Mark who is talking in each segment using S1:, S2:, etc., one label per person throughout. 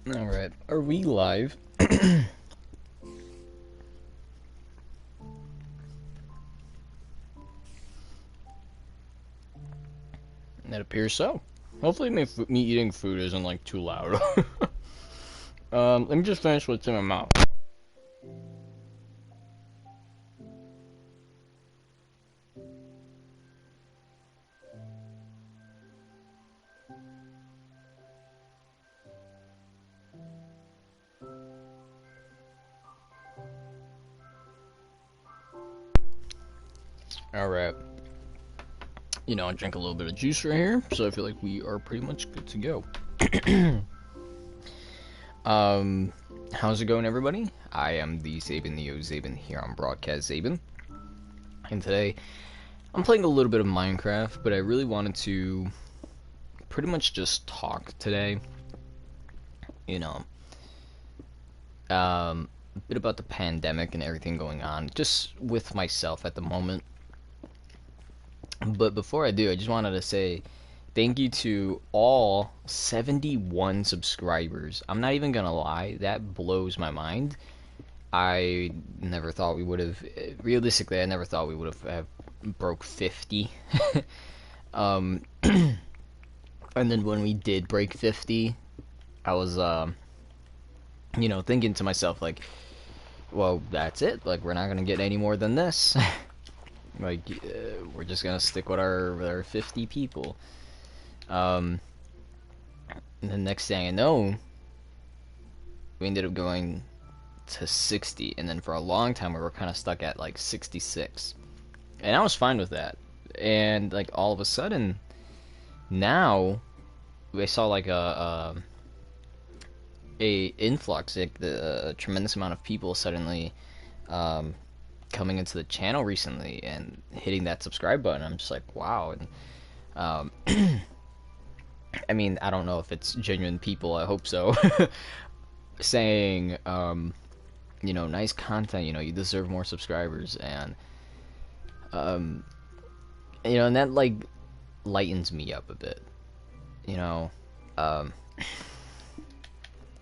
S1: Alright, are we live? It appears so. Hopefully me eating food isn't like too loud. Let me just finish what's in my mouth. Alright. I drink a little bit of juice right here, so I feel like we are pretty much good to go. How's it going, everybody? I am the Zaben, the Zaben here on Broadcast Zaben. And today, I'm playing a little bit of Minecraft, but I really wanted to pretty much just talk today. You know, a bit about the pandemic and everything going on, just with myself at the moment. But before I do, I just wanted to say thank you to all 71 subscribers. I'm not even gonna lie, that blows my mind. I never thought we would have, realistically, I never thought we would have broke 50. um, and then when we did break 50, I was, thinking to myself, like, well, that's it. Like, we're not gonna get any more than this. Like, we're just gonna stick with our 50 people. And the next thing I know, we ended up going to 60, and then for a long time we were kind of stuck at like 66, and I was fine with that. And like all of a sudden, now we saw like a influx, like a tremendous amount of people suddenly coming into the channel recently and hitting that subscribe button. I'm just like, wow. And I mean, I don't know if it's genuine people, I hope so. Saying nice content, you deserve more subscribers. And and that like lightens me up a bit, you know um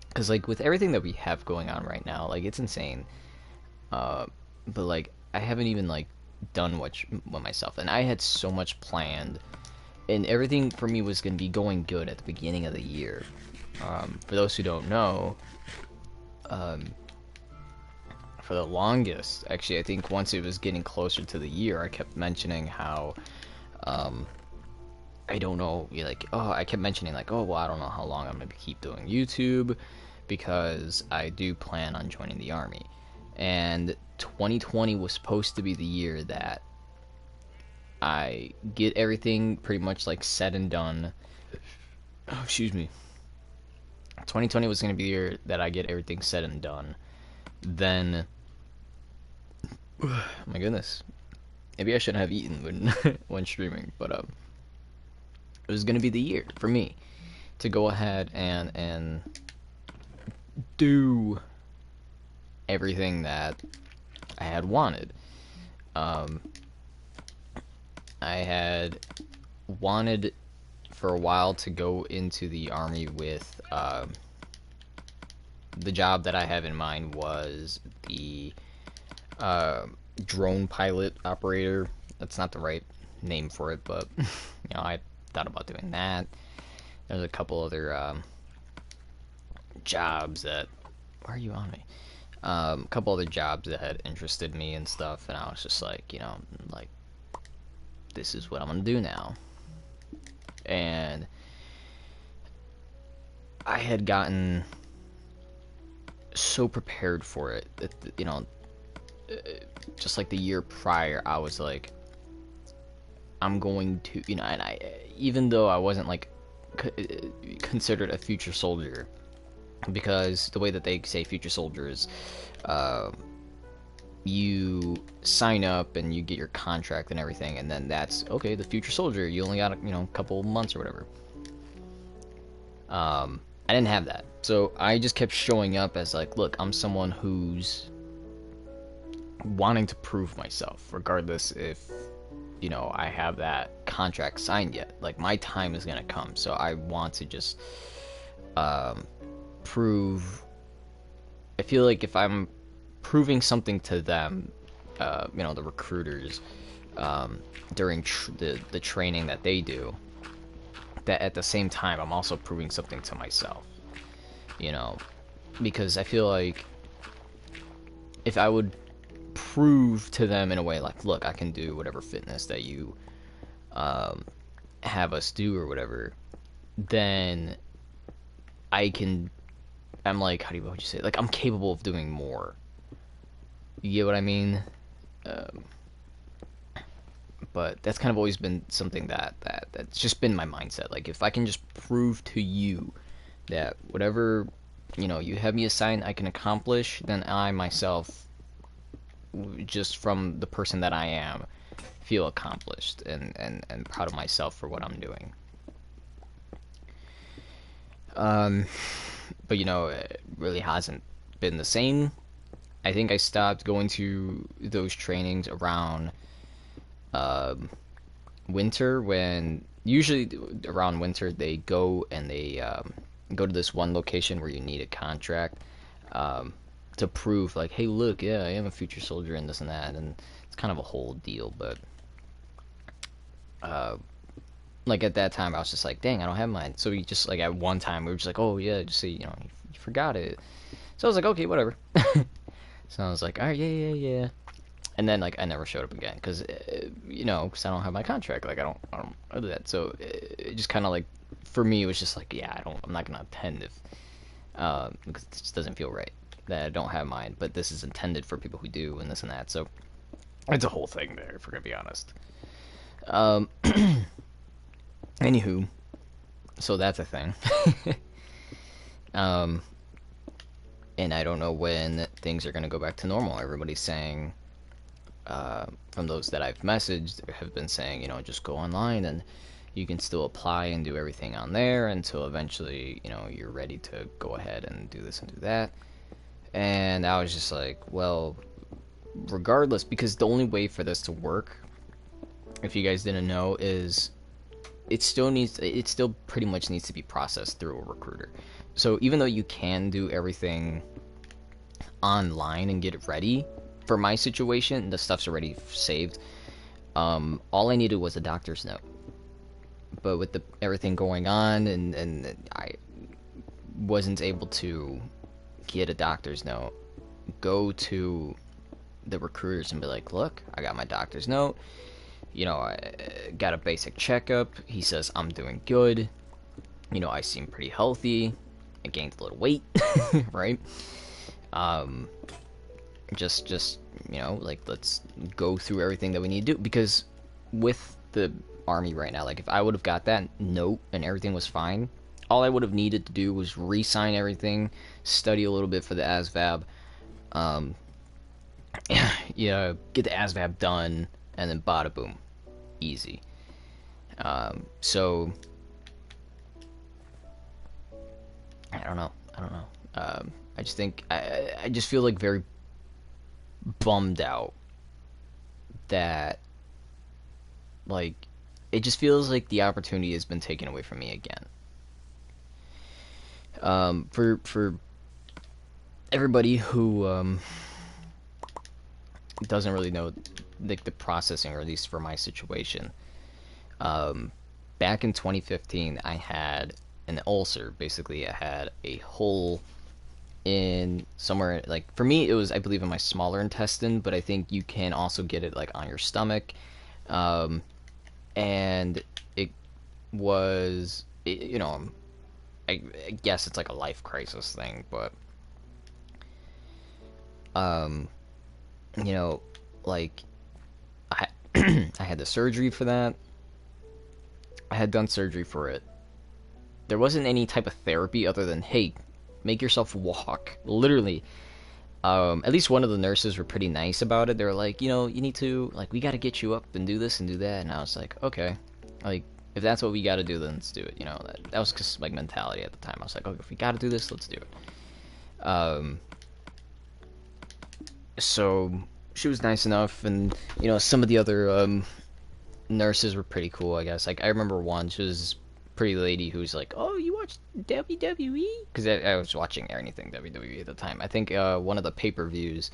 S1: because like with everything that we have going on right now, like it's insane. But like I haven't even like done much with myself, and I had so much planned, and everything for me was going to be going good at the beginning of the year. For those who don't know, for the longest, actually, I think once it was getting closer to the year, I kept mentioning how I don't know, like, oh, I kept mentioning like, oh, well, I don't know how long I'm gonna keep doing YouTube, because I do plan on joining the army. And 2020 was supposed to be the year that I get everything pretty much like said and done. Oh, excuse me. 2020 was gonna be the year that I get everything said and done. Then, my goodness, maybe I shouldn't have eaten when streaming, but it was gonna be the year for me to go ahead and do everything that I had wanted. Um, I had wanted for a while to go into the army with the job that I have in mind was the drone pilot operator. That's not the right name for it, but I thought about doing that. There's a couple other jobs that. Why are you on me? A couple other jobs that had interested me and stuff, and I was just like, like, this is what I'm gonna do now. And I had gotten so prepared for it that, just like the year prior, I was like, I'm going to, and I, even though I wasn't like considered a future soldier, because the way that they say future soldier is, you sign up and you get your contract and everything, and then that's okay, the future soldier, you only got a couple months or whatever. I didn't have that, so I just kept showing up as like, look, I'm someone who's wanting to prove myself, regardless if I have that contract signed yet. Like, my time is gonna come, so I want to just prove. I feel like if I'm proving something to them, you know, the recruiters, during the training that they do, that at the same time I'm also proving something to myself, you know, because I feel like if I would prove to them in a way like, look, I can do whatever fitness that you have us do or whatever, then I'm like, what would you say? Like, I'm capable of doing more. You get what I mean? Um, but that's kind of always been something that's just been my mindset. Like, if I can just prove to you that whatever, you know, you have me assigned I can accomplish, then I myself, just from the person that I am, feel accomplished and proud of myself for what I'm doing. Um, but you know, it really hasn't been the same. I think I stopped going to those trainings around um, winter, when usually around winter they go and they go to this one location where you need a contract, um, to prove like, hey, look, yeah, I am a future soldier and this and that, and it's kind of a whole deal. But uh, like at that time, I was just like, dang, I don't have mine. So we just like at one time we were just like, oh yeah, just say, you know, you forgot it. So I was like, okay, whatever. So I was like, all right, yeah. And then like I never showed up again because you know, because I don't have my contract. Like I don't do that. So it just kind of like, for me, it was just like, yeah, I'm not gonna attend if because it just doesn't feel right that I don't have mine. But this is intended for people who do and this and that. So it's a whole thing there, if we're gonna be honest. Um, Anywho, so that's a thing. um, and I don't know when things are gonna go back to normal. Everybody's saying, from those that I've messaged, have been saying, you know, just go online and you can still apply and do everything on there until eventually, you know, you're ready to go ahead and do this and do that. And I was just like, well, regardless, because the only way for this to work, if you guys didn't know, is it still pretty much needs to be processed through a recruiter. So even though you can do everything online and get it ready, for my situation, the stuff's already saved. All I needed was a doctor's note. But with everything going on, and I wasn't able to get a doctor's note, go to the recruiters and be like, look, I got my doctor's note. You know, I got a basic checkup. He says I'm doing good. You know, I seem pretty healthy. I gained a little weight, right? Um, just you know, like, let's go through everything that we need to do, because with the army right now, like, if I would have got that note and everything was fine, all I would have needed to do was re-sign everything, study a little bit for the ASVAB, um, yeah, get the ASVAB done, and then bada boom, easy. So I don't know. I just think I just feel like very bummed out that, like, it just feels like the opportunity has been taken away from me again. For everybody who doesn't really know, like, the processing, or at least for my situation, back in 2015, I had an ulcer. Basically, I had a hole in somewhere, like, for me it was, I believe, in my smaller intestine, but I think you can also get it like on your stomach. And it was, you know, I guess it's like a life crisis thing, but you know, like, I I had the surgery for that. I had done surgery for it. There wasn't any type of therapy other than, hey, make yourself walk. Literally. At least one of the nurses were pretty nice about it. They were like, you know, you need to, like, we got to get you up and do this and do that. And I was like, okay, like, if that's what we got to do, then let's do it. You know, that was just like mentality at the time. I was like, okay, if we got to do this, let's do it. So she was nice enough, and you know, some of the other nurses were pretty cool, I guess. Like, I remember one, she was pretty lady who's like, "Oh, you watch WWE?" Because I was watching anything WWE at the time. I think one of the pay-per-views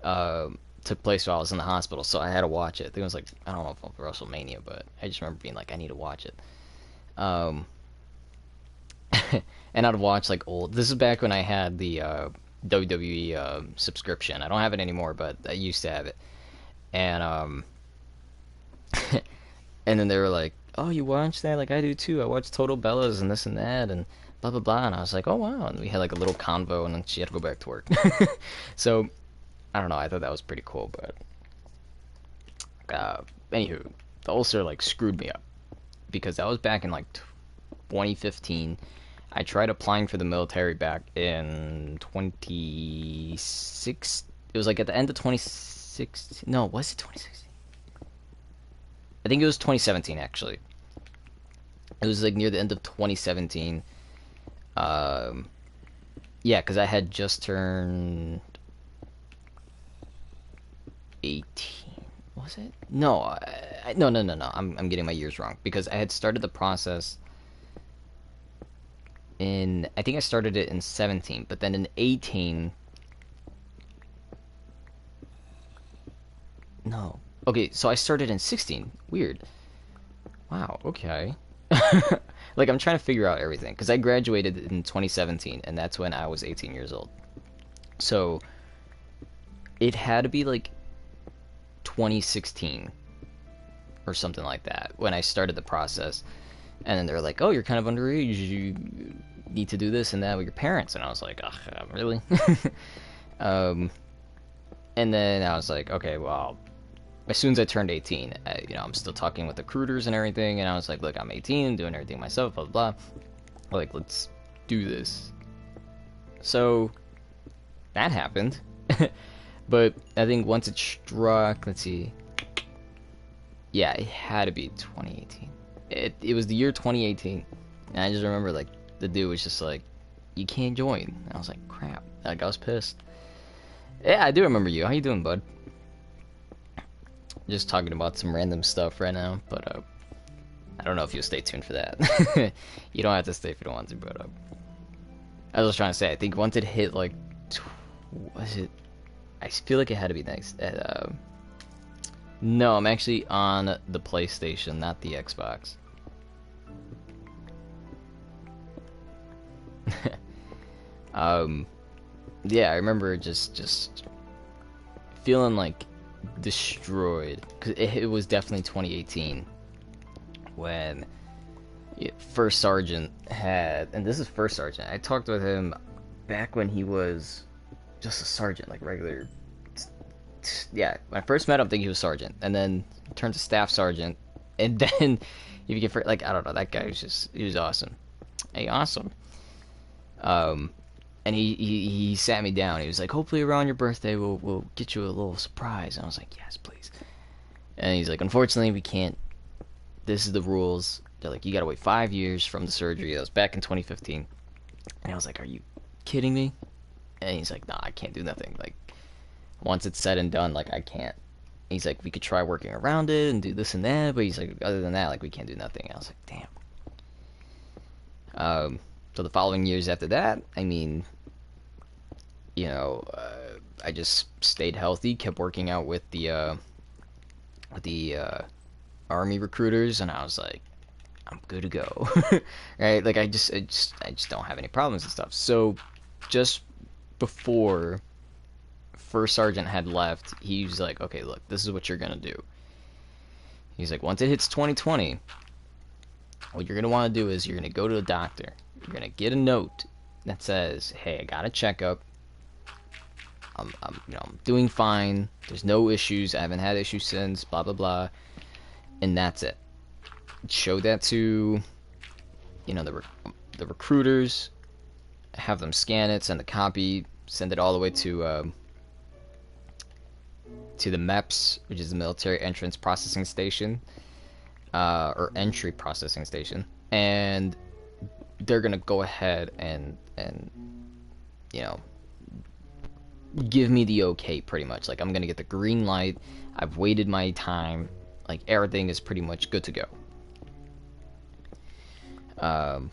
S1: uh, took place while I was in the hospital, so I had to watch it. I think it was like, I don't know if it was WrestleMania, but I just remember being like, I need to watch it. Um, and I'd watch like old. This is back when I had the WWE subscription. I don't have it anymore, but I used to have it. And and then they were like, "Oh, you watch that? Like I do too. I watch Total Bellas and this and that and blah blah blah." And I was like, "Oh wow!" And we had like a little convo, and then she had to go back to work. So I don't know. I thought that was pretty cool, but anywho, the ulcer like screwed me up because that was back in like 2015. I tried applying for the military back in 26. It was like at the end of 2016. No, was it 2016? I think it was 2017 actually. It was like near the end of 2017. Um, yeah, because I had just turned 18. Was it? No, no. I'm getting my years wrong because I had started the process in. I think I started it in 17, but then in 18. No. Okay, so I started in 16. Weird. Wow. Okay. Like I'm trying to figure out everything because I graduated in 2017, and that's when I was 18 years old. So it had to be like 2016 or something like that when I started the process. And then they're like, "Oh, you're kind of underage. You need to do this and that with your parents." And I was like, "Ugh, really?" um, and then I was like, "Okay, well." As soon as I turned 18, I'm still talking with recruiters and everything, and I was like, "Look, I'm 18, doing everything myself, blah blah blah. Like, let's do this." So that happened, but I think once it struck, let's see, yeah, it had to be 2018. It was the year 2018, and I just remember like the dude was just like, "You can't join." And I was like, "Crap!" Like I was pissed. Yeah, I do remember you. How you doing, bud? Just talking about some random stuff right now, but I don't know if you'll stay tuned for that. You don't have to stay if you don't want to, but I was trying to say, I think once it hit like, was it? I feel like it had to be next. No, I'm actually on the PlayStation, not the Xbox. um, yeah, I remember just feeling like destroyed because it was definitely 2018 when First Sergeant had, and this is First Sergeant. I talked with him back when he was just a sergeant, like regular. Yeah, when I first met him, I think he was sergeant, and then turned to staff sergeant, and then if you get like I don't know, that guy was he was awesome. Hey, awesome. Um, and he sat me down. He was like, "Hopefully around your birthday, we'll get you a little surprise." And I was like, "Yes, please." And he's like, "Unfortunately, we can't. This is the rules." They're like, "You gotta wait 5 years from the surgery." That was back in 2015. And I was like, "Are you kidding me?" And he's like, "Nah, I can't do nothing. Like, once it's said and done, like I can't." He's like, "We could try working around it and do this and that," but he's like, "Other than that, like we can't do nothing." And I was like, "Damn." So the following years after that, I mean, I just stayed healthy, kept working out with the army recruiters, and I was like, I'm good to go, right? Like I just don't have any problems and stuff. So just before First Sergeant had left, he was like, "Okay, look, this is what you're gonna do." He's like, "Once it hits 2020, what you're gonna want to do is you're gonna go to the doctor. You're gonna get a note that says, 'Hey, I got a checkup. I'm doing fine. There's no issues. I haven't had issues since. Blah blah blah,' and that's it. Show that to, the recruiters. Have them scan it, send a copy, send it all the way to the MEPS, which is the Military Entrance Processing Station, or Entry Processing Station, and they're gonna go ahead and you know give me the okay, pretty much. Like I'm gonna get the green light. I've waited my time. Like everything is pretty much good to go. Um,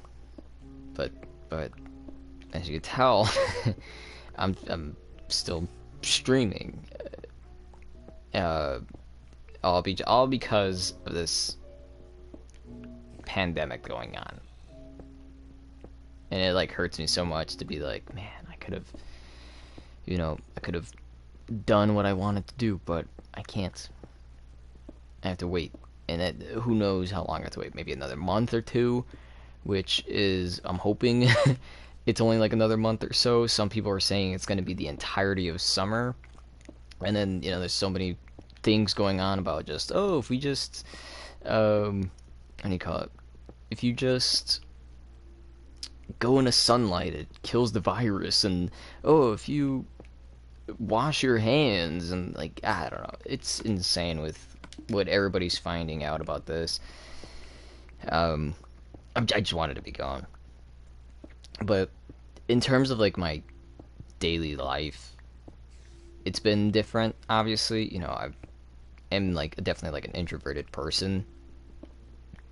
S1: but but as you can tell, I'm still streaming. Uh, all because of this pandemic going on, and it like hurts me so much to be like, man, I could have, I could have done what I wanted to do, but I can't. I have to wait, and who knows how long I have to wait? Maybe another month or two, which is I'm hoping it's only like another month or so. Some people are saying it's going to be the entirety of summer, and then there's so many things going on about just if we just how do you call it? If you just go into sunlight, it kills the virus, and if you wash your hands, and like I don't know, it's insane with what everybody's finding out about this. I just wanted to be gone, but in terms of like my daily life, it's been different. Obviously, I am like definitely like an introverted person,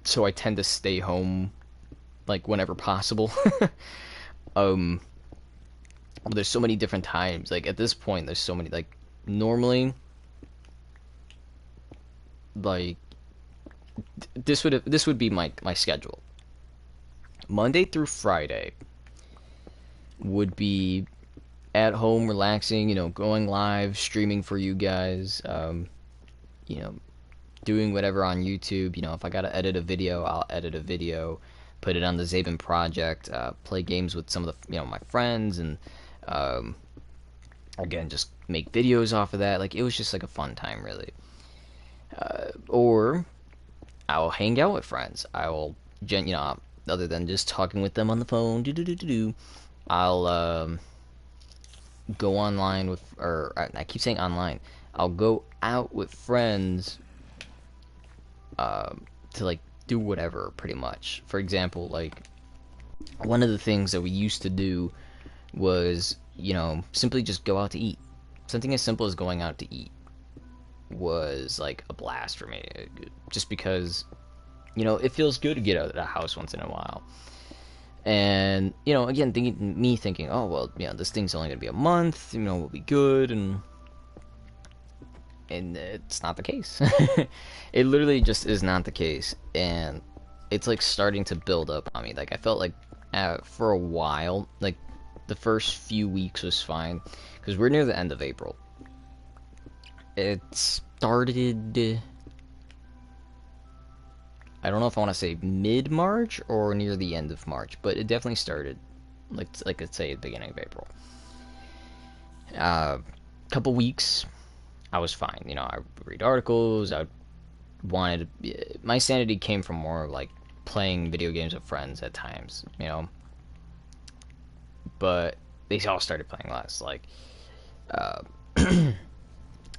S1: so I tend to stay home like whenever possible. um there's so many different times, like at this point there's so many, like normally, like this would be my schedule. Monday through Friday would be at home relaxing, going live, streaming for you guys, you know, doing whatever on YouTube. If I gotta edit a video, I'll edit a video, put it on the Zaben project, play games with some of the my friends, and um, again just make videos off of that. Like it was just like a fun time, really. Or I'll hang out with friends. I will, other than just talking with them on the phone, I'll go online with, or I keep saying online. I'll go out with friends to like do whatever, pretty much. For example, like one of the things that we used to do was, simply just go out to eat. Something as simple as going out to eat was like a blast for me, just because it feels good to get out of the house once in a while. And again, thinking, oh well, this thing's only gonna be a month, we'll be good, and it's not the case. It literally just is not the case, and it's like starting to build up on me. Like I felt like for a while, like the first few weeks was fine because we're near the end of April. It started, I don't know if I want to say mid-March or near the end of March, but it definitely started, like let's say, at the beginning of April. Couple weeks, I was fine. I would read articles. My sanity came from more like playing video games with friends at times, But they all started playing less. Like,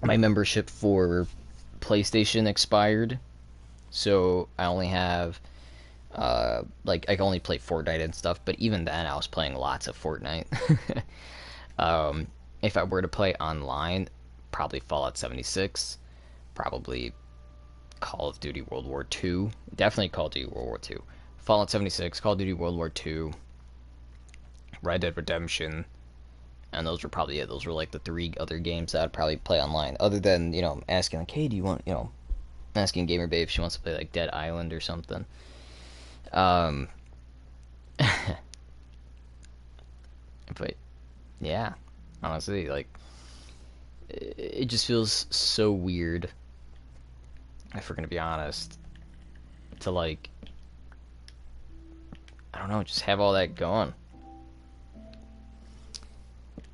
S1: my membership for PlayStation expired, so I only have like I can only play Fortnite and stuff. But even then, I was playing lots of Fortnite. If I were to play online, probably Fallout 76, probably Call of Duty World War II, definitely Call of Duty World War II, Fallout 76, Call of Duty World War II, Red Dead Redemption, and those were probably it. Those were like the 3 other games that I'd probably play online, other than asking like, hey, do you want, asking Gamer Babe if she wants to play like Dead Island or something. But yeah, honestly, like it just feels so weird, if we're gonna be honest, to like, I don't know, just have all that going.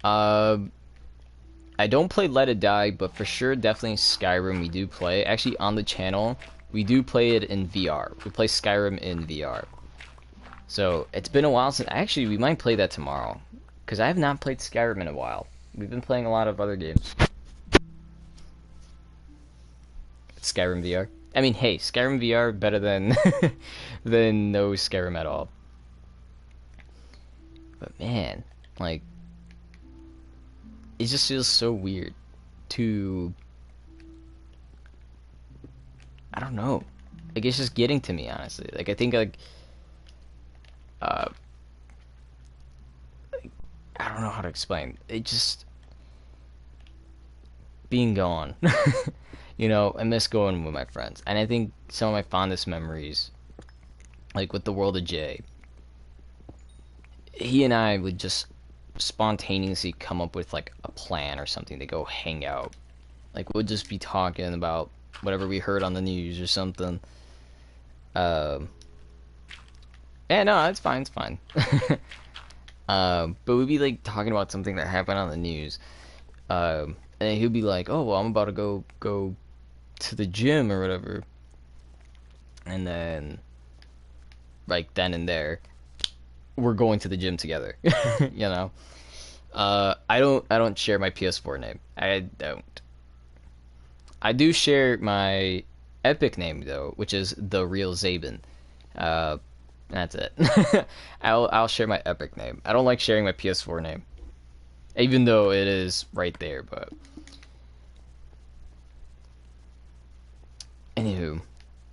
S1: I don't play Let It Die, but for sure, definitely Skyrim we do play. Actually, on the channel, we do play it in VR. We play Skyrim in VR. So, it's been a while since... Actually, we might play that tomorrow, because I have not played Skyrim in a while. We've been playing a lot of other games. Skyrim VR. I mean, hey, Skyrim VR better than than no Skyrim at all. But man, like, it just feels so weird to, I don't know, like it's just getting to me, honestly. Like I think like Uh, I don't know how to explain. It just being gone. You know, I miss going with my friends, and I think some of my fondest memories, like with the World of Jay, he and I would just spontaneously come up with like a plan or something to go hang out. Like we'll just be talking about whatever we heard on the news or something. Um, yeah, no, it's fine, it's fine. But we'd be like talking about something that happened on the news. And he'd be like, "Oh, well, I'm about to go to the gym or whatever," and then like then and there, we're going to the gym together. You know. I don't share my PS4 name. I don't. I do share my Epic name though, which is the real Zaben. Uh, that's it. I'll share my Epic name. I don't like sharing my PS4 name, even though it is right there. But anywho,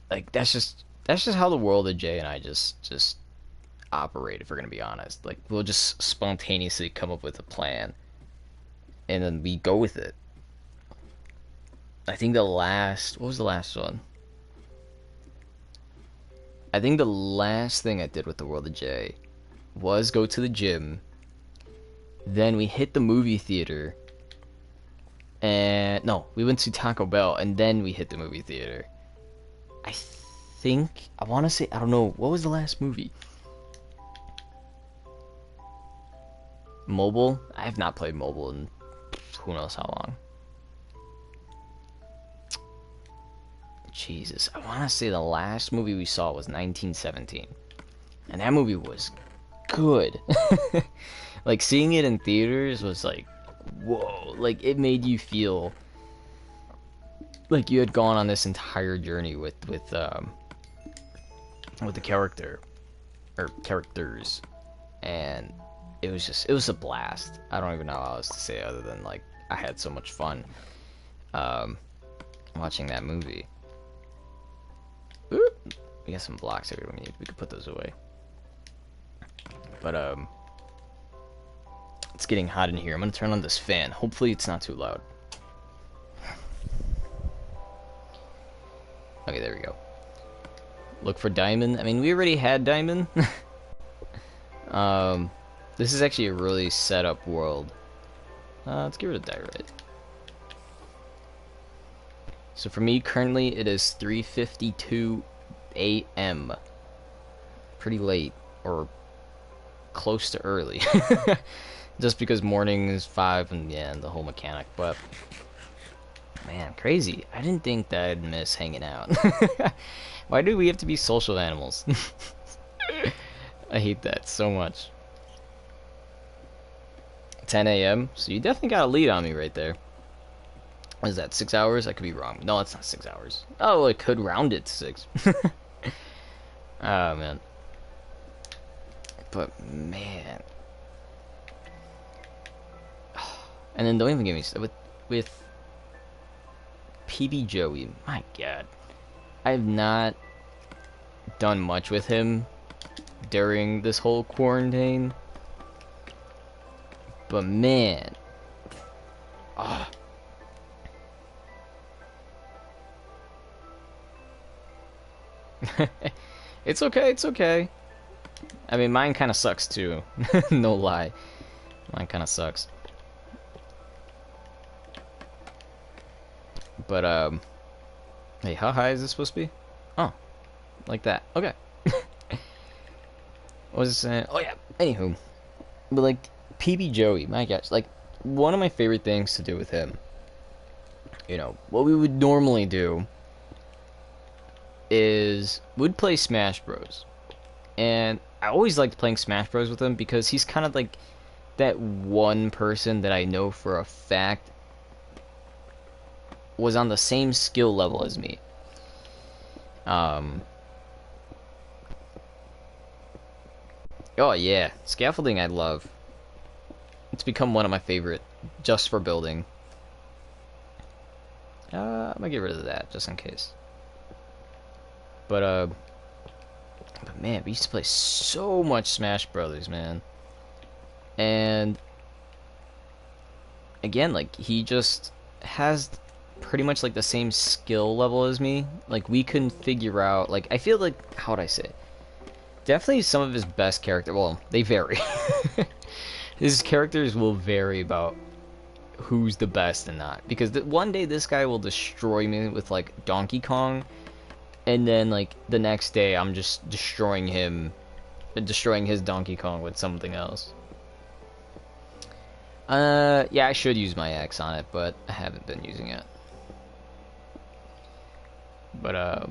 S1: like that's just how the world of Jay and I just operate. If we're gonna be honest, like we'll just spontaneously come up with a plan, and then we go with it. I think what was the last one? I think the last thing I did with the World of J was go to the gym. Then we hit the movie theater. And no, we went to Taco Bell and then we hit the movie theater. I think I want to say I don't know what was the last movie. Mobile? I have not played mobile in who knows how long. Jesus, I want to say the last movie we saw was 1917. And that movie was good. Like seeing it in theaters was like, whoa, like it made you feel like you had gone on this entire journey with the character or characters, and it was a blast. I don't even know how else to say other than like I had so much fun watching that movie. Ooh, we got some blocks here we could put those away. But it's getting hot in here. I'm gonna turn on this fan. Hopefully it's not too loud. Okay, there we go. Look for diamond. I mean, we already had diamond. This is actually a really set up world. Let's get rid of diorite. So for me, currently it is 3:52 a.m. Pretty late, or close to early. Just because morning is 5 and yeah, and the whole mechanic, but man, crazy. I didn't think that I'd miss hanging out. Why do we have to be social animals? I hate that so much. 10 a.m. So you definitely got a lead on me right there. What is that, 6 hours? I could be wrong. No, it's not 6 hours. Oh, it could round it to 6. Oh, man. But, man. And then don't even get me started with PB Joey. My God. I have not done much with him during this whole quarantine. But, man. Ah. It's okay, it's okay. I mean, mine kind of sucks too. No lie. Mine kind of sucks. But, hey, how high is this supposed to be? Oh, like that. Okay. What was I saying? Oh, yeah. Anywho. But, like, PB Joey, my gosh. Like, one of my favorite things to do with him, you know, what we would normally do is we'd play Smash Bros. And I always liked playing Smash Bros with him because he's kind of like that one person that I know for a fact was on the same skill level as me. Oh yeah, scaffolding I love. It's become one of my favorite just for building. I'm gonna get rid of that just in case. But But man, we used to play so much Smash Brothers, man. And again, like he just has pretty much like the same skill level as me. Like we couldn't figure out like I feel like how would I say? Definitely some of his best character. Well, they vary. His characters will vary about who's the best and not. Because one day this guy will destroy me with like Donkey Kong, and then like the next day I'm just destroying him, destroying his Donkey Kong with something else. Yeah, I should use my X on it, but I haven't been using it. But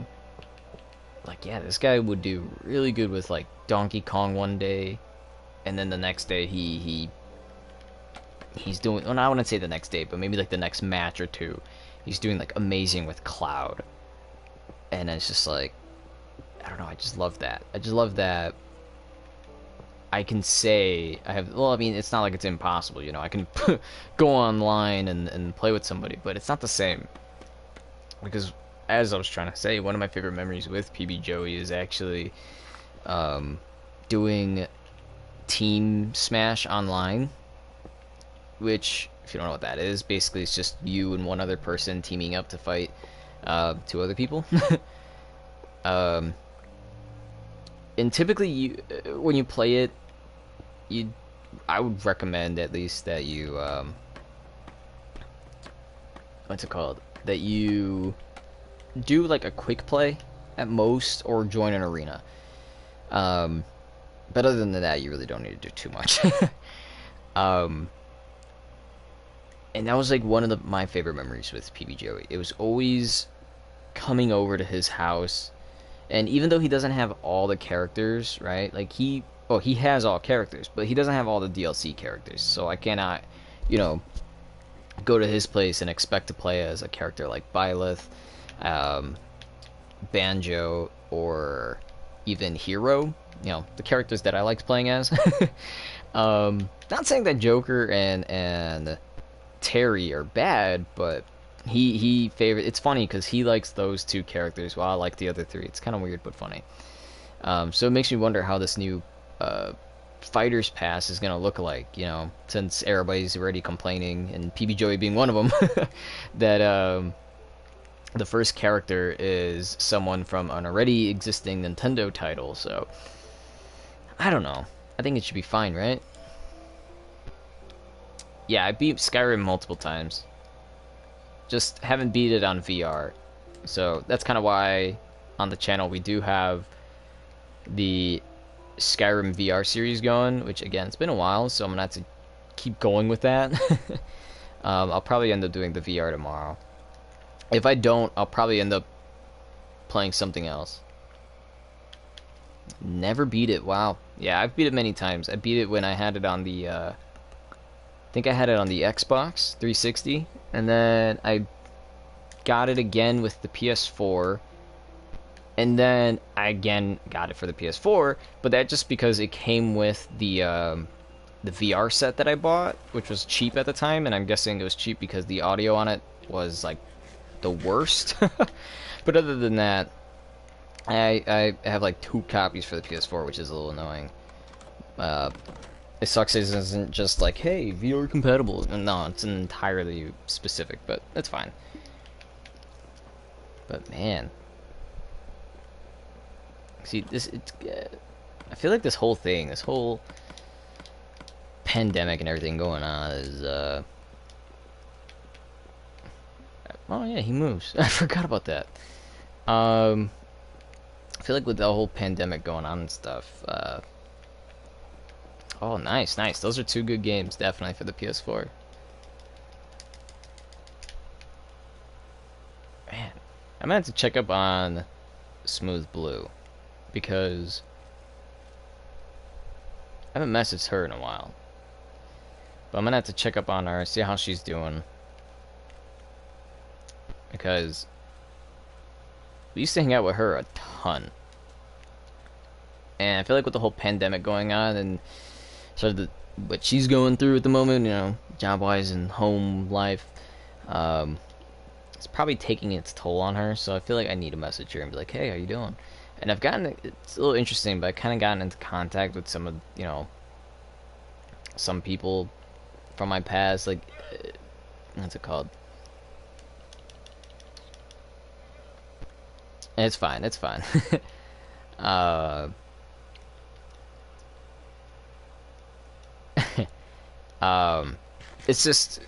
S1: like yeah, this guy would do really good with like Donkey Kong one day, and then the next day he's doing. Well, I wouldn't say the next day, but maybe like the next match or two, he's doing like amazing with Cloud, and it's just like I don't know. I just love that. I just love that. I can say I have. Well, I mean, it's not like it's impossible. You know, I can go online and play with somebody, but it's not the same because. As I was trying to say, one of my favorite memories with PB Joey is actually doing Team Smash online, which, if you don't know what that is, basically it's just you and one other person teaming up to fight two other people. And typically, when you play it, I would recommend at least that you what's it called? That you do like a quick play at most, or join an arena. But other than that, you really don't need to do too much. And that was like one of my favorite memories with PB Joey. It was always coming over to his house, and even though he doesn't have all the characters, right? Like he has all characters, but he doesn't have all the DLC characters. So I cannot, you know, go to his place and expect to play as a character like Byleth, Banjo, or even Hero, you know, the characters that I liked playing as. Not saying that Joker and Terry are bad, but he favorite. It's funny because he likes those two characters while I like the other three. It's kind of weird but funny. So it makes me wonder how this new Fighters Pass is gonna look like. You know, since everybody's already complaining, and PB Joey being one of them, that the first character is someone from an already existing Nintendo title, so I don't know. I think it should be fine, right? Yeah, I beat Skyrim multiple times. Just haven't beat it on VR. So that's kind of why on the channel we do have the Skyrim VR series going, which again, it's been a while, so I'm gonna have to keep going with that. I'll probably end up doing the VR tomorrow. If I don't, I'll probably end up playing something else. Never beat it. Wow. Yeah, I've beat it many times. I beat it when I had it on the I think I had it on the Xbox 360, and then I got it again with the PS4, and then I again got it for the PS4, but that just because it came with the VR set that I bought, which was cheap at the time, and I'm guessing it was cheap because the audio on it was like the worst. But other than that, I have like 2 copies for the PS4, which is a little annoying. It sucks it isn't just like, hey, VR compatible. No, it's entirely specific, but that's fine. But man, see this, I feel like this whole thing, this whole pandemic and everything going on is oh yeah, he moves. I forgot about that. I feel like with the whole pandemic going on and stuff, oh, nice, nice. Those are 2 good games, definitely, for the PS4. Man, I'm gonna have to check up on Smooth Blue, because I haven't messaged her in a while. But I'm gonna have to check up on her, see how she's doing. Because we used to hang out with her a ton. And I feel like with the whole pandemic going on and sort of what she's going through at the moment, you know, job-wise and home life, it's probably taking its toll on her. So I feel like I need to message her and be like, hey, how you doing? And I've gotten, it's a little interesting, but I kind of gotten into contact with some of, some people from my past, like, what's it called? It's fine, it's fine. uh, um, it's just,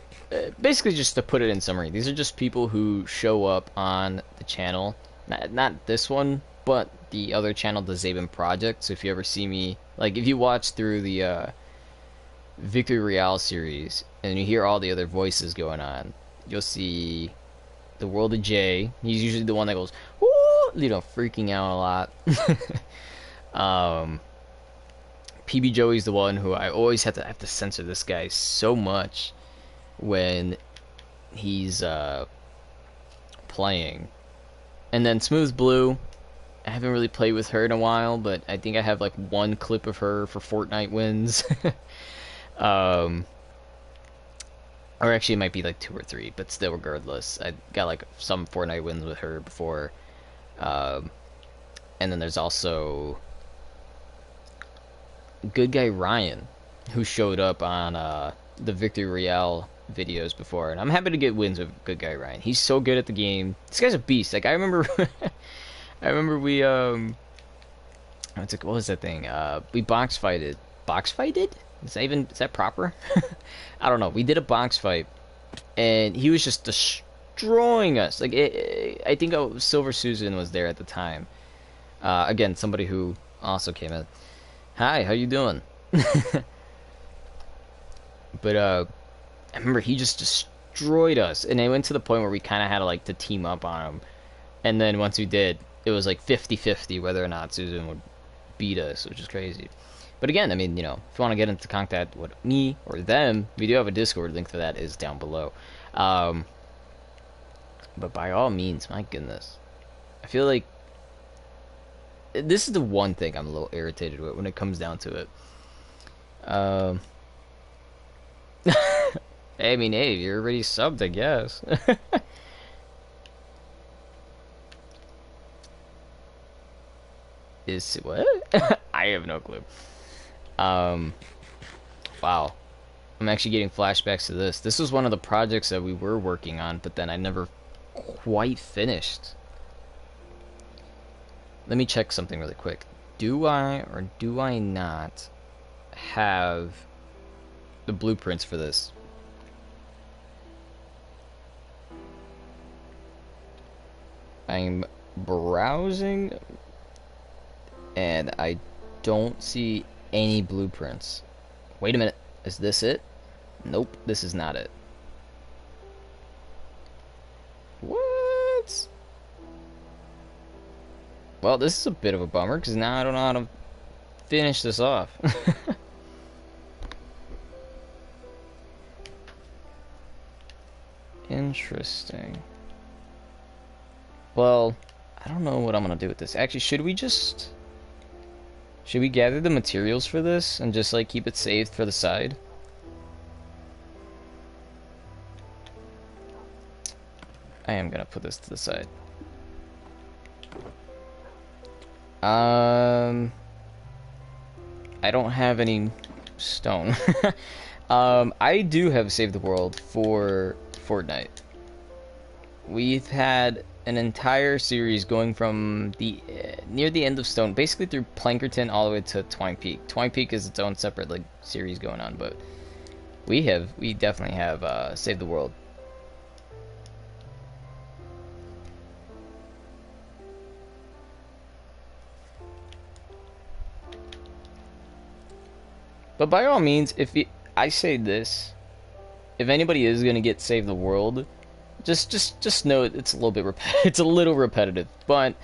S1: basically just to put it in summary, these are just people who show up on the channel, not this one, but the other channel, the Zaben Project. So if you ever see me, like, if you watch through the, Victory Royale series, and you hear all the other voices going on, you'll see the World of Jay. He's usually the one that goes, woo, freaking out a lot. PB Joey's the one who I always have to censor this guy so much when he's playing. And then Smooth Blue, I haven't really played with her in a while, but I think I have like one clip of her for Fortnite wins. Or actually it might be like 2 or 3, but still, regardless, I got like some Fortnite wins with her before. And then there's also Good Guy Ryan, who showed up on the Victory Royale videos before, and I'm happy to get wins with Good Guy Ryan. He's so good at the game. This guy's a beast. Like, I remember we what was that thing? We box fighted. Box fighted? Is that proper? I don't know. We did a box fight, and he was just destroying us. Like, I think Silver Susan was there at the time. Again, somebody who also came in. Hi, how you doing? But I remember he just destroyed us, and it went to the point where we kind of had to team up on him. And then once we did, it was like 50-50 whether or not Susan would beat us, which is crazy. But again, I mean, if you want to get into contact with me or them, we do have a Discord. Link for that is down below. But by all means, my goodness, I feel like this is the one thing I'm a little irritated with when it comes down to it. I mean, hey, you're already subbed, I guess. Is what? I have no clue. Wow. I'm actually getting flashbacks to this. This was one of the projects that we were working on, but then I never quite finished. Let me check something really quick. Do I or do I not have the blueprints for this? I'm browsing, and I don't see any blueprints. Wait a minute, is this it? Nope, this is not it. What? Well, this is a bit of a bummer, because now I don't know how to finish this off. Interesting. Well, I don't know what I'm gonna do with this. Actually, should we gather the materials for this and just keep it saved for the side? I am gonna put this to the side. I don't have any stone. I do have Save the World for Fortnite. We've had an entire series going from the near the end of Stone, basically through Plankerton all the way to Twine Peak. Twine Peak is its own separate series going on, but we definitely have Save the World. But by all means, I say this, if anybody is gonna get Save the World, just know it's a little bit it's a little repetitive, but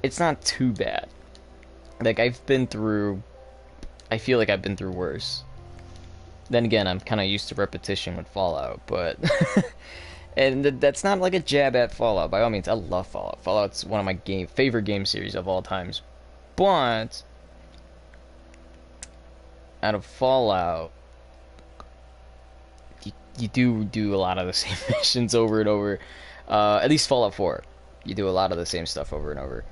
S1: it's not too bad. I feel like I've been through worse. Then again, I'm kind of used to repetition with Fallout, but and that's not a jab at Fallout. By all means, I love Fallout. Fallout's one of my favorite game series of all times. But out of Fallout, you do a lot of the same missions over and over. At least Fallout 4, you do a lot of the same stuff over and over.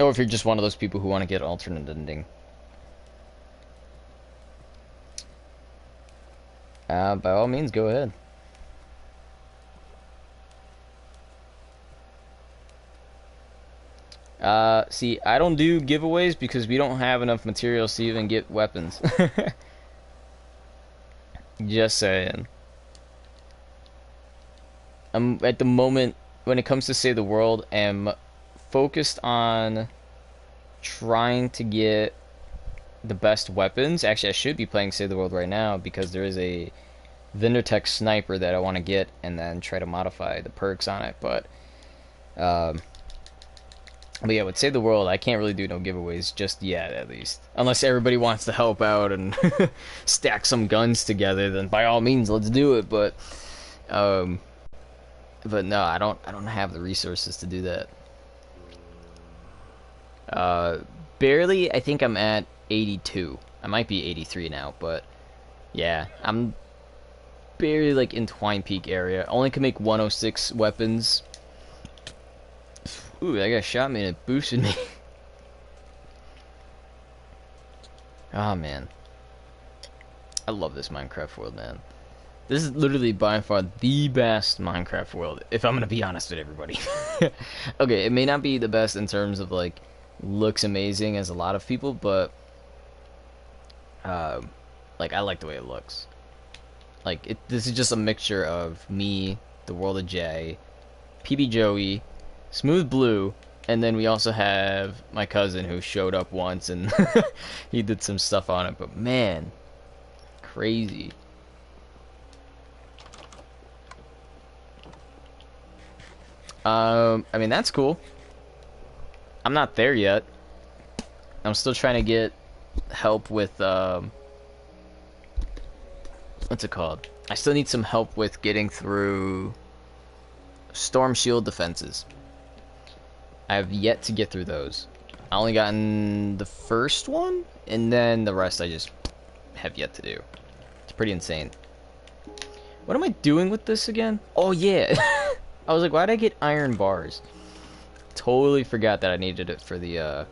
S1: Or if you're just one of those people who want to get alternate ending. By all means, go ahead. See, I don't do giveaways because we don't have enough materials to even get weapons. Just saying. I'm, at the moment, when it comes to Save the World, am focused on trying to get the best weapons. Actually, I should be playing Save the World right now because there is a Vindertech sniper that I want to get and then try to modify the perks on it. But yeah, with Save the World, I can't really do no giveaways just yet, at least. Unless everybody wants to help out and stack some guns together, then by all means, let's do it. But no, I don't have the resources to do that. Barely, I think I'm at 82. I might be 83 now, but yeah, I'm barely like in Twine Peak area. Only can make 106 weapons. Ooh, that guy shot me and it boosted me. Oh man, I love this Minecraft world, man. This is literally by far the best Minecraft world, if I'm gonna be honest with everybody. Okay, it may not be the best in terms of like looks amazing as a lot of people, but like I like the way it looks. Like this is just a mixture of me, the world of Jay, PB Joey, Smooth Blue, and then we also have my cousin who showed up once and he did some stuff on it. But man, crazy. I mean that's cool. I'm not there yet. I'm still trying to get help with what's it called? I still need some help with getting through storm shield defenses. I have yet to get through those. I only gotten the first one, and then the rest I just have yet to do. It's pretty insane. What am I doing with this again? Oh yeah. I was like, why'd I get iron bars? Totally forgot that I needed it for the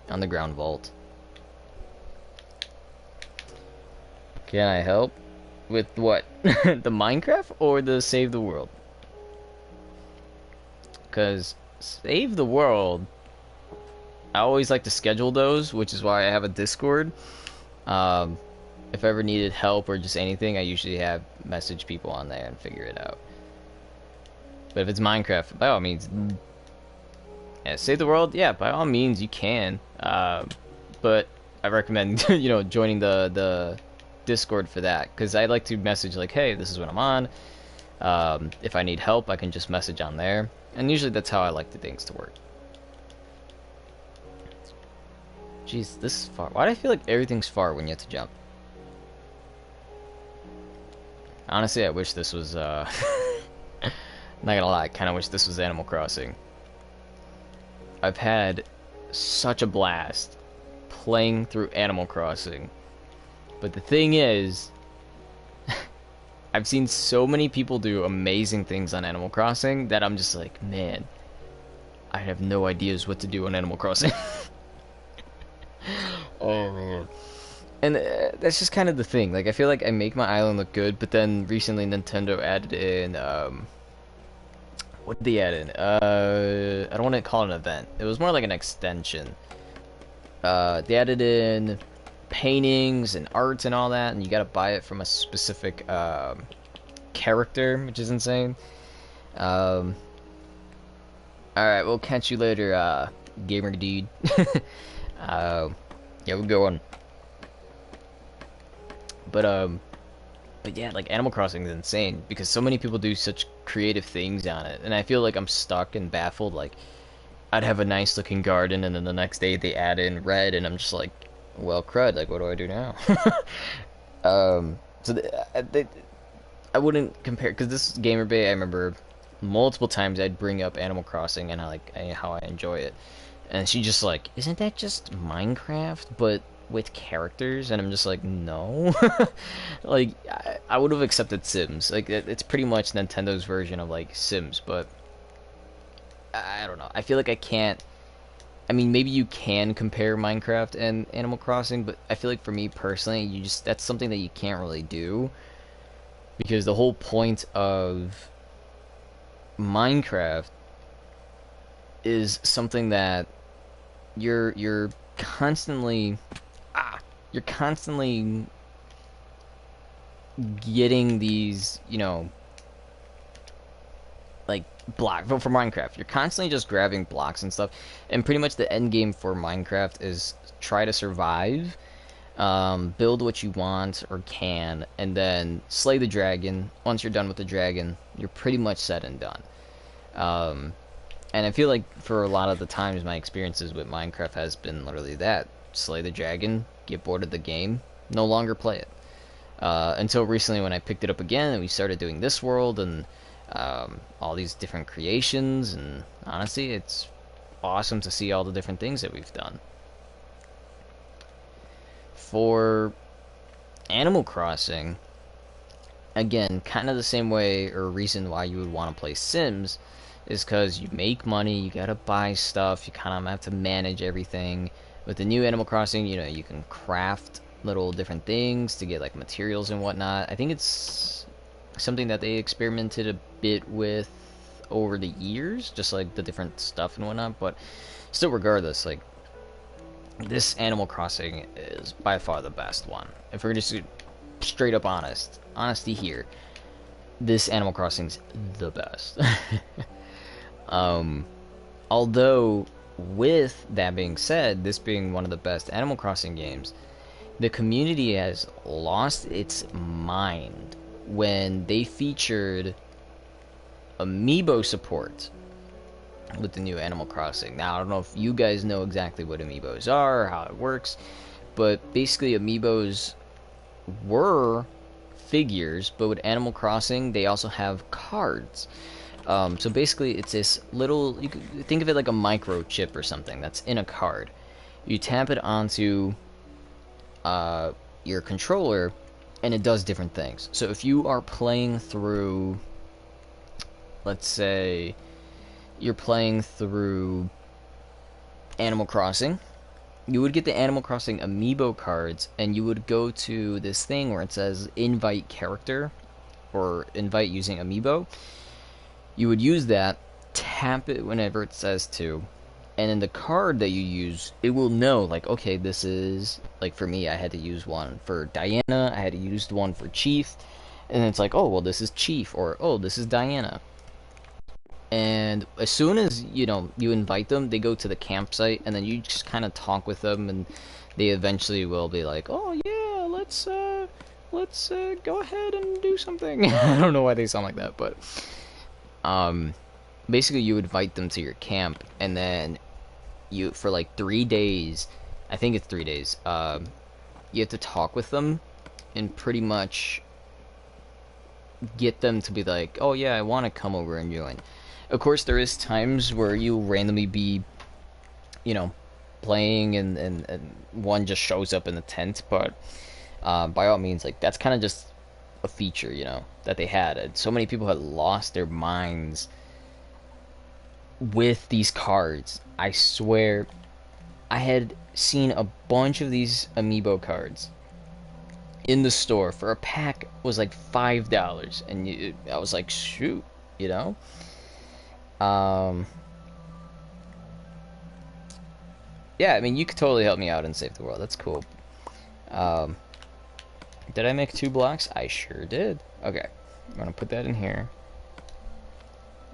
S1: underground vault. Can I help? With what? The Minecraft or the Save the World? Because Save the World, I always like to schedule those, which is why I have a Discord. If I ever needed help or just anything, I usually have message people on there and figure it out. But if it's Minecraft, by all means, yeah, Save the World, yeah, by all means you can. But I recommend joining the Discord for that, because I like to message like, hey, this is what I'm on. If I need help, I can just message on there. And usually that's how I like the things to work. Jeez, this is far. Why do I feel like everything's far when you have to jump? Honestly, I wish this was, not gonna lie, I kinda wish this was Animal Crossing. I've had such a blast playing through Animal Crossing. But the thing is, I've seen so many people do amazing things on Animal Crossing that I'm just like, man, I have no ideas what to do on Animal Crossing. Oh man. And that's just kind of the thing. Like, I feel like I make my island look good, but then recently Nintendo added in, what did they add in? I don't want to call it an event. It was more like an extension. They added in paintings and art and all that, and you gotta buy it from a specific character, which is insane. Alright, we'll catch you later, gamer dude. Yeah, we're going. But yeah, like Animal Crossing is insane because so many people do such creative things on it, and I feel like I'm stuck and baffled. Like, I'd have a nice looking garden, and then the next day they add in red, and I'm just like, well, crud, like, what do I do now? I wouldn't compare, because this Gamer Bay, I remember multiple times I'd bring up Animal Crossing and how I enjoy it, and she just like, isn't that just Minecraft but with characters? And I'm just like, no. Like, I would have accepted Sims. Like, it's pretty much Nintendo's version of like Sims, but I don't know. I feel like I can't I mean, maybe you can compare Minecraft and Animal Crossing, but I feel like for me personally, that's something that you can't really do because the whole point of Minecraft is something that you're constantly you're constantly getting these, like block for Minecraft. You're constantly just grabbing blocks and stuff, and pretty much the end game for Minecraft is try to survive, build what you want or can, and then slay the dragon. Once you're done with the dragon, you're pretty much set and done. Um, and I feel like for a lot of the times, my experiences with Minecraft has been literally that: slay the dragon, get bored of the game, no longer play it. Until recently, when I picked it up again, and we started doing this world and all these different creations, and honestly, it's awesome to see all the different things that we've done. For Animal Crossing, again, kind of the same way or reason why you would want to play Sims is because you make money, you gotta buy stuff, you kind of have to manage everything. With the new Animal Crossing, you can craft little different things to get like materials and whatnot. I think it's something that they experimented a bit with over the years, just like the different stuff and whatnot, but still, regardless, like, this Animal Crossing is by far the best one. If we're just straight up honesty here, this Animal Crossing's the best. Although, with that being said, this being one of the best Animal Crossing games, the community has lost its mind when they featured amiibo support with the new Animal Crossing. Now, I don't know if you guys know exactly what amiibos are, or how it works, but basically amiibos were figures, but with Animal Crossing, they also have cards. So basically, it's this little, you could think of it like a microchip or something that's in a card. You tap it onto your controller, and it does different things. So if you are playing through, let's say, you're playing through Animal Crossing, you would get the Animal Crossing amiibo cards, and you would go to this thing where it says invite character, or invite using amiibo. You would use that, tap it whenever it says to, and in the card that you use, it will know, like, okay, this is, like, for me, I had to use one for Diana, I had to use one for Chief, and it's like, oh, well, this is Chief, or, oh, this is Diana. And as soon as, you invite them, they go to the campsite, and then you just kind of talk with them, and they eventually will be like, oh, yeah, let's go ahead and do something. I don't know why they sound like that, but, basically you invite them to your camp, and then for like 3 days, I think it's 3 days, you have to talk with them, and pretty much get them to be like, oh yeah, I want to come over and join. Of course, there is times where you'll randomly be, playing and one just shows up in the tent, but by all means, like, that's kind of just a feature, that they had. And so many people had lost their minds with these cards. I swear, I had seen a bunch of these amiibo cards in the store for a pack was like $5, and I was like, shoot, yeah, I mean, you could totally help me out and save the world. That's cool. Did I make 2 blocks? I sure did. Okay, I'm gonna put that in here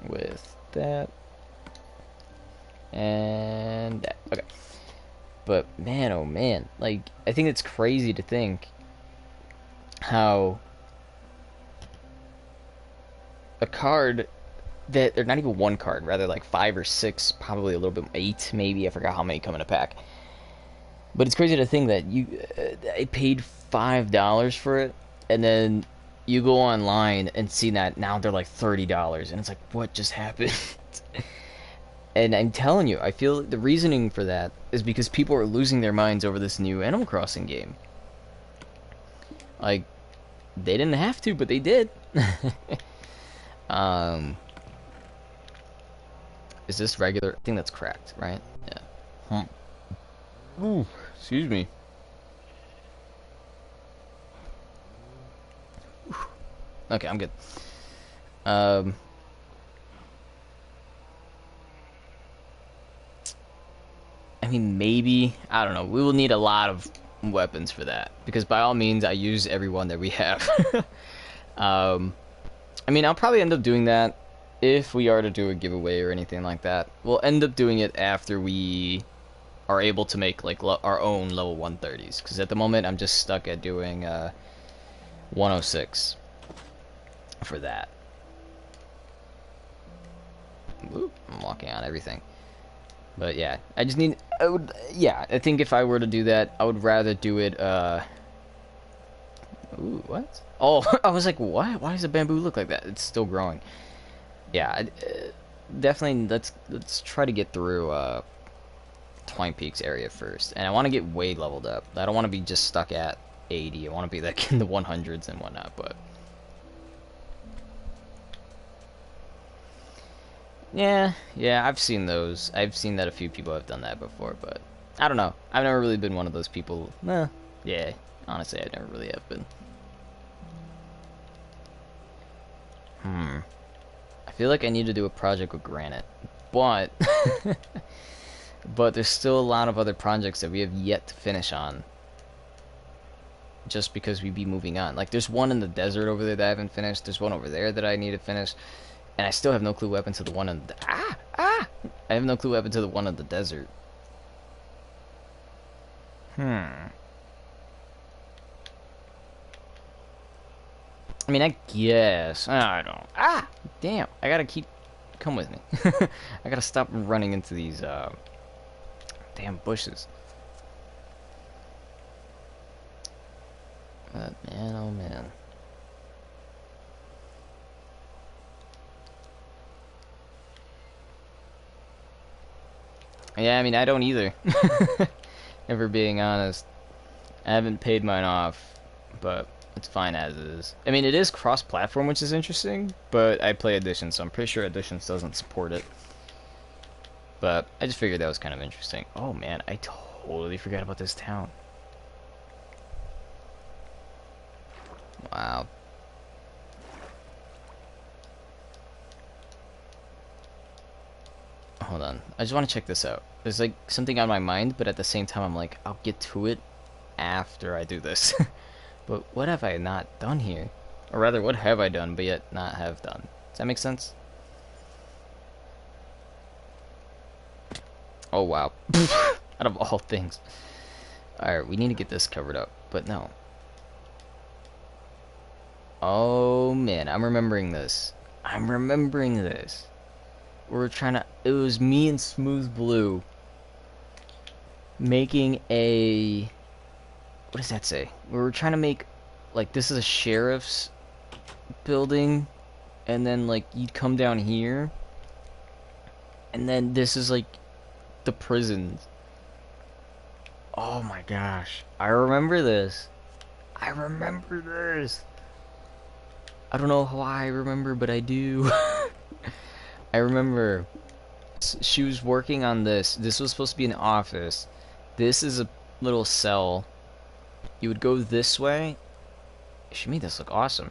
S1: with that and that. Okay, but man, oh man, like, I think it's crazy to think how a card that they're not even one card, rather like 5 or 6, probably a little bit 8, maybe. I forgot how many come in a pack. But it's crazy to think that I paid $5 for it, and then you go online and see that now they're like $30, and it's like, what just happened? And I'm telling you, I feel the reasoning for that is because people are losing their minds over this new Animal Crossing game. Like, they didn't have to, but they did. Is this regular? I think that's cracked, right? Yeah. Ooh, excuse me. Okay, I'm good. I mean, maybe, I don't know. We will need a lot of weapons for that because by all means, I use every one that we have. um, I mean, I'll probably end up doing that if we are to do a giveaway or anything like that. We'll end up doing it after we are able to make like our own level 130s because at the moment I'm just stuck at doing 106 for that. Ooh, I'm walking on everything. But yeah, I just need, I think if I were to do that, I would rather do it, ooh, what? Oh, I was like, what? Why does the bamboo look like that? It's still growing. Yeah, definitely, let's try to get through, Twine Peaks area first. And I want to get way leveled up. I don't want to be just stuck at 80. I want to be like in the 100s and whatnot, but... Yeah, I've seen those. I've seen that a few people have done that before, but I don't know. I've never really been one of those people. Yeah, honestly, I never really have been. I feel like I need to do a project with granite, but but there's still a lot of other projects that we have yet to finish on. Just because we be moving on. Like, there's one in the desert over there that I haven't finished. There's one over there that I need to finish. And I still have no clue what happened to the one in the... I have no clue what happened to the one in the desert. I mean, I guess. I don't... Damn. I gotta keep... Come with me. I gotta stop running into these, damn bushes. But, man, oh, man. Yeah, I mean, I don't either. If we're being honest. I haven't paid mine off, but it's fine as is. I mean, it is cross-platform, which is interesting, but I play Edition, so I'm pretty sure Editions doesn't support it. But I just figured that was kind of interesting. Oh, man, I totally forgot about this town. Wow. Hold on. I just want to check this out. There's like something on my mind, but at the same time I'm like, I'll get to it after I do this. But what have I not done here? Or rather, what have I done but yet not have done? Does that make sense? Oh wow. Out of all things. Alright, we need to get this covered up, but no. Oh man, I'm remembering this. I'm remembering this. We were trying to... It was me and Smooth Blue making a... What does that say? We were trying to make... Like, this is a sheriff's building. And then, like, you'd come down here. And then this is, like, the prisons. Oh my gosh. I remember this. I remember this. I don't know why I remember, but I do. I remember she was working on this. This was supposed to be an office. This is a little cell. You would go this way. She made this look awesome.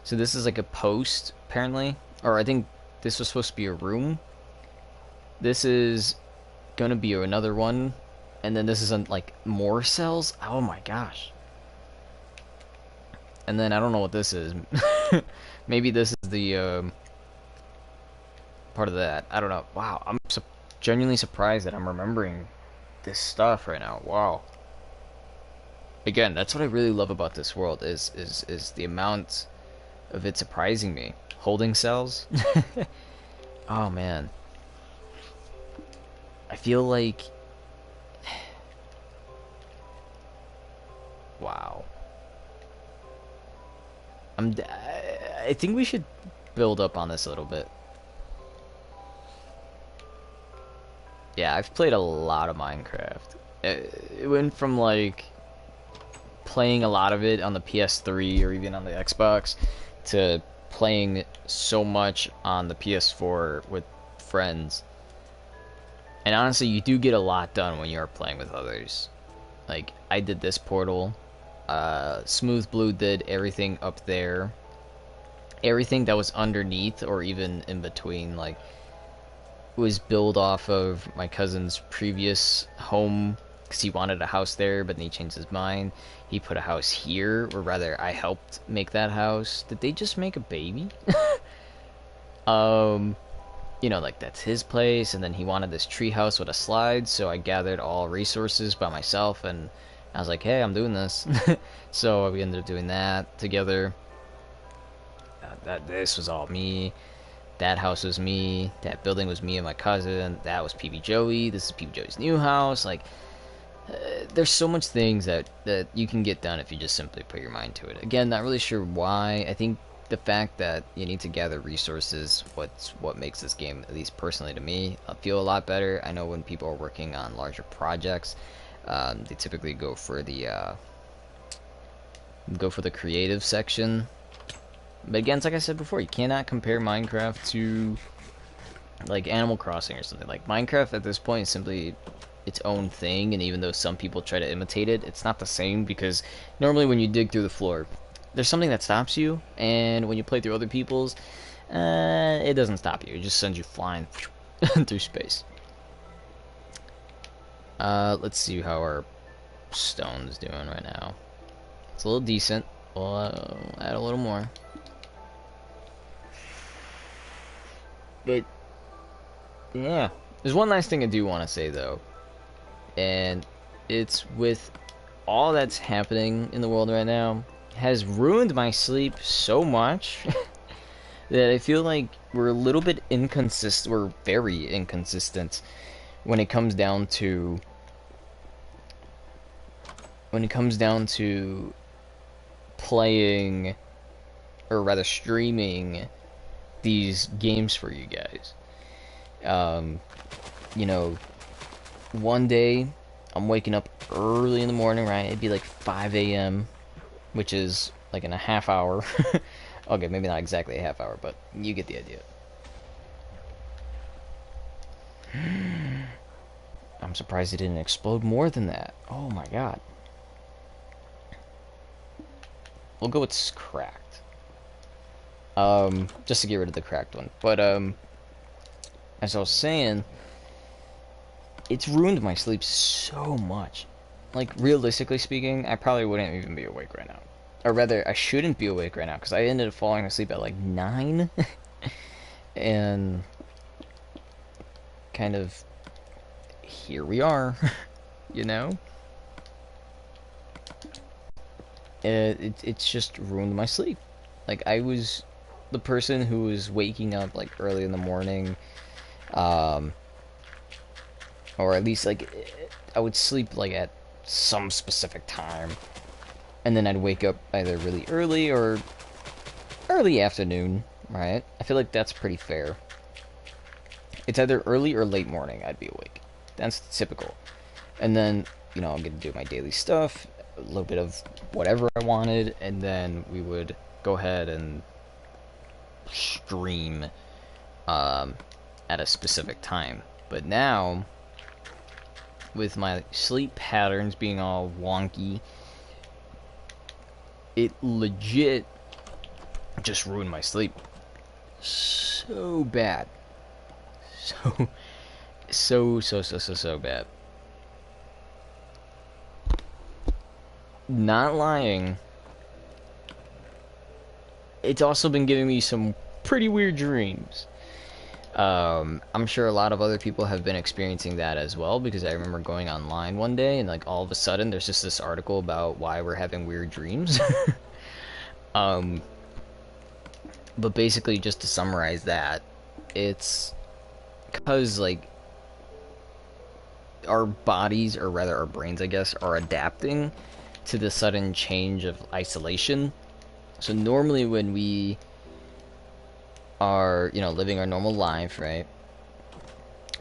S1: So this is like a post, apparently. Or I think this was supposed to be a room. This is gonna be another one. And then this is like more cells. Oh my gosh. And then I don't know what this is. Maybe this is the part of that. I don't know. Wow, I'm genuinely surprised that I'm remembering this stuff right now. Wow. Again, that's what I really love about this world is the amount of it surprising me. Holding cells. Oh man. I feel like... Wow. I think we should build up on this a little bit. Yeah, I've played a lot of Minecraft. It went from like playing a lot of it on the PS3 or even on the Xbox to playing so much on the PS4 with friends. And honestly, you do get a lot done when you're playing with others. Like, I did this portal. Smooth Blue did everything up there. Everything that was underneath or even in between, like, was built off of my cousin's previous home because he wanted a house there, but then he changed his mind. He put a house here, or rather, I helped make that house. Did they just make a baby? You know, like that's his place, and then he wanted this tree house with a slide, so I gathered all resources by myself, and I was like, hey, I'm doing this. So we ended up doing that together. This was all me. That house was me. That building was me and my cousin. That was PB Joey. This is PB Joey's new house. Like, there's so much things that you can get done if you just simply put your mind to it. Again, not really sure why. I think the fact that you need to gather resources, what makes this game, at least personally to me, feel a lot better. I know when people are working on larger projects, they typically go for the creative section. But again, it's like I said before, you cannot compare Minecraft to like Animal Crossing or something. Like Minecraft at this point is simply its own thing, and even though some people try to imitate it, it's not the same because normally when you dig through the floor, there's something that stops you, and when you play through other people's, it doesn't stop you. It just sends you flying through space. Let's see how our stone's doing right now. It's a little decent. We'll add a little more. But yeah, there's one nice thing I do want to say though, and it's with all that's happening in the world right now has ruined my sleep so much that I feel like we're a little bit inconsistent. We're very inconsistent when it comes down to playing, or rather streaming, these games for you guys. You know, one day I'm waking up early in the morning, right? It'd be like 5 a.m., which is like in a half hour. Okay, maybe not exactly a half hour, but you get the idea. I'm surprised it didn't explode more than that. Oh my god. We'll go with cracked. Just to get rid of the cracked one. But, as I was saying, it's ruined my sleep so much. Like, realistically speaking, I probably wouldn't even be awake right now. Or rather, I shouldn't be awake right now, because I ended up falling asleep at like 9. And kind of, here we are, you know? It's just ruined my sleep. Like, I was the person who was waking up like early in the morning, or at least like I would sleep like at some specific time, and then I'd wake up either really early or early afternoon, right? I feel like that's pretty fair. It's either early or late morning I'd be awake. That's typical. And then, you know, I'm gonna do my daily stuff, a little bit of whatever I wanted, and then we would go ahead and stream at a specific time. But now, with my sleep patterns being all wonky, it legit just ruined my sleep so bad. So bad. Not lying, it's also been giving me some pretty weird dreams. I'm sure a lot of other people have been experiencing that as well, because I remember going online one day and like all of a sudden there's just this article about why we're having weird dreams. But basically, just to summarize that, it's because like our bodies, or rather our brains I guess, are adapting to the sudden change of isolation. So normally when we are, you know, living our normal life, right,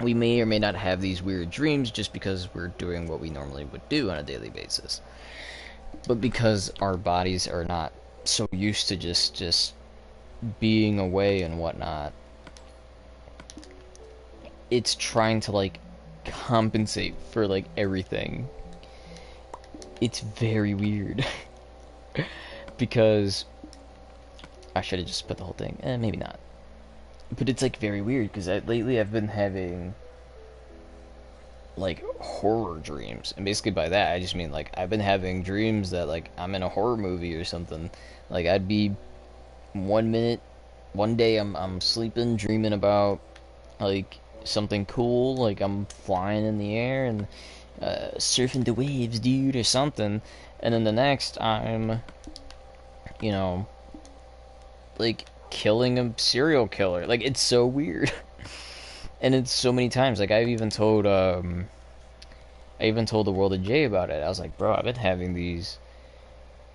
S1: we may or may not have these weird dreams just because we're doing what we normally would do on a daily basis. But because our bodies are not so used to just being away and whatnot, it's trying to like compensate for like everything. It's very weird. Because I should have just put the whole thing. Maybe not. But it's like very weird because lately I've been having like horror dreams, and basically by that I just mean like I've been having dreams that like I'm in a horror movie or something. Like I'd be 1 minute, one day I'm sleeping, dreaming about like something cool, like I'm flying in the air and surfing the waves, dude, or something, and then the next I'm, you know, like killing a serial killer. Like it's so weird. And it's so many times. Like I even told the World of J about it. I was like, bro, I've been having these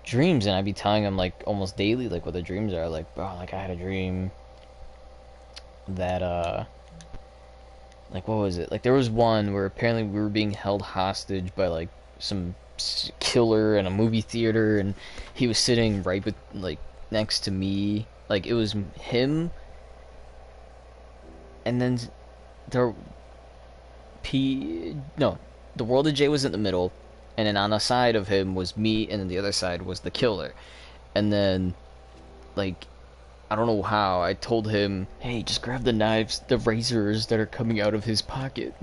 S1: dreams, and I'd be telling him like almost daily, like what the dreams are. Like, bro, like I had a dream that like what was it? Like there was one where apparently we were being held hostage by like some killer in a movie theater, and he was sitting right with like next to me. Like it was him, and then there P no, the World of J was in the middle, and then on the side of him was me, and then the other side was the killer. And then like I don't know how I told him, "Hey, just grab the knives, the razors that are coming out of his pocket."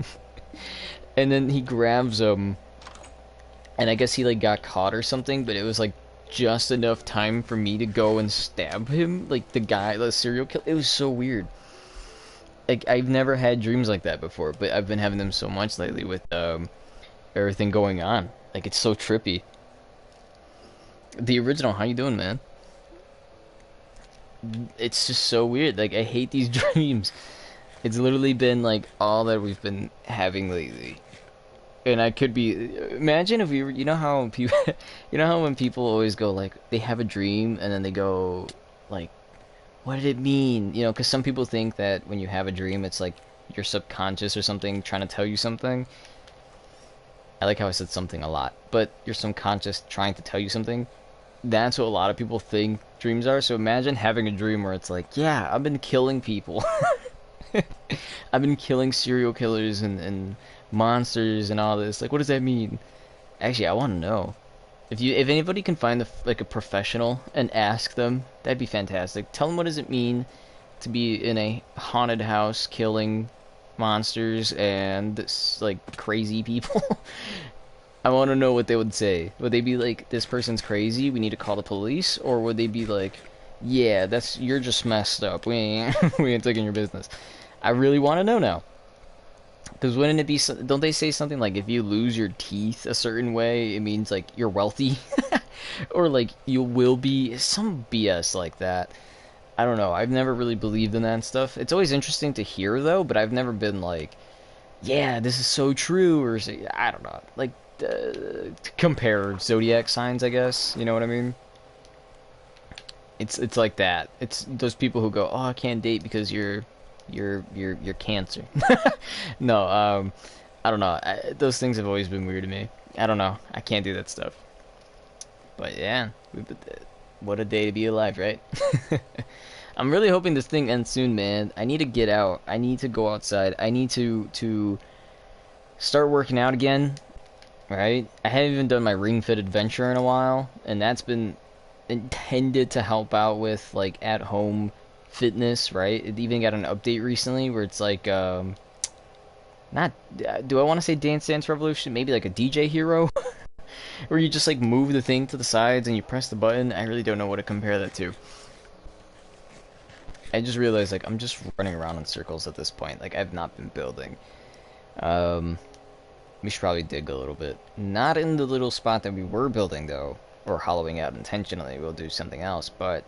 S1: And then he grabs them, and I guess he like got caught or something, but it was like just enough time for me to go and stab him, like the guy, the serial killer. It was so weird. Like I've never had dreams like that before, but I've been having them so much lately with everything going on. Like it's so trippy. The original, how you doing, man? It's just so weird. Like I hate these dreams. It's literally been like all that we've been having lately. And I could be imagine if we were, you know how people you know how when people always go like they have a dream and then they go like what did it mean? You know, because some people think that when you have a dream it's like your subconscious or something trying to tell you something. I like how I said something a lot, but your subconscious trying to tell you something. That's what a lot of people think dreams are. So imagine having a dream where it's like, yeah, I've been killing people. I've been killing serial killers and monsters and all this. Like, what does that mean? Actually, I want to know. If anybody can find like a professional and ask them, that'd be fantastic. Tell them what does it mean to be in a haunted house killing monsters and like crazy people. I want to know what they would say. Would they be like, "This person's crazy, we need to call the police," or would they be like, "Yeah, you're just messed up. We ain't we ain't taking your business." I really want to know now. Because wouldn't it be? Don't they say something like if you lose your teeth a certain way, it means like you're wealthy, or like you will be some BS like that. I don't know. I've never really believed in that stuff. It's always interesting to hear though, but I've never been like, yeah, this is so true, or I don't know, like to compare zodiac signs, I guess. You know what I mean? It's like that. It's those people who go, "Oh, I can't date because you're Cancer." No, I don't know. Those things have always been weird to me. I don't know. I can't do that stuff. But yeah, what a day to be alive, right? I'm really hoping this thing ends soon, man. I need to get out. I need to go outside. I need to start working out again, right? I haven't even done my Ring Fit adventure in a while, and that's been intended to help out with like at home fitness, right? It even got an update recently where it's like not do I want to say Dance Dance Revolution? Maybe like a DJ Hero where you just like move the thing to the sides and you press the button. I really don't know what to compare that to. I just realized like I'm just running around in circles at this point. Like I've not been building. We should probably dig a little bit. Not in the little spot that we were building though, or hollowing out intentionally. We'll do something else, but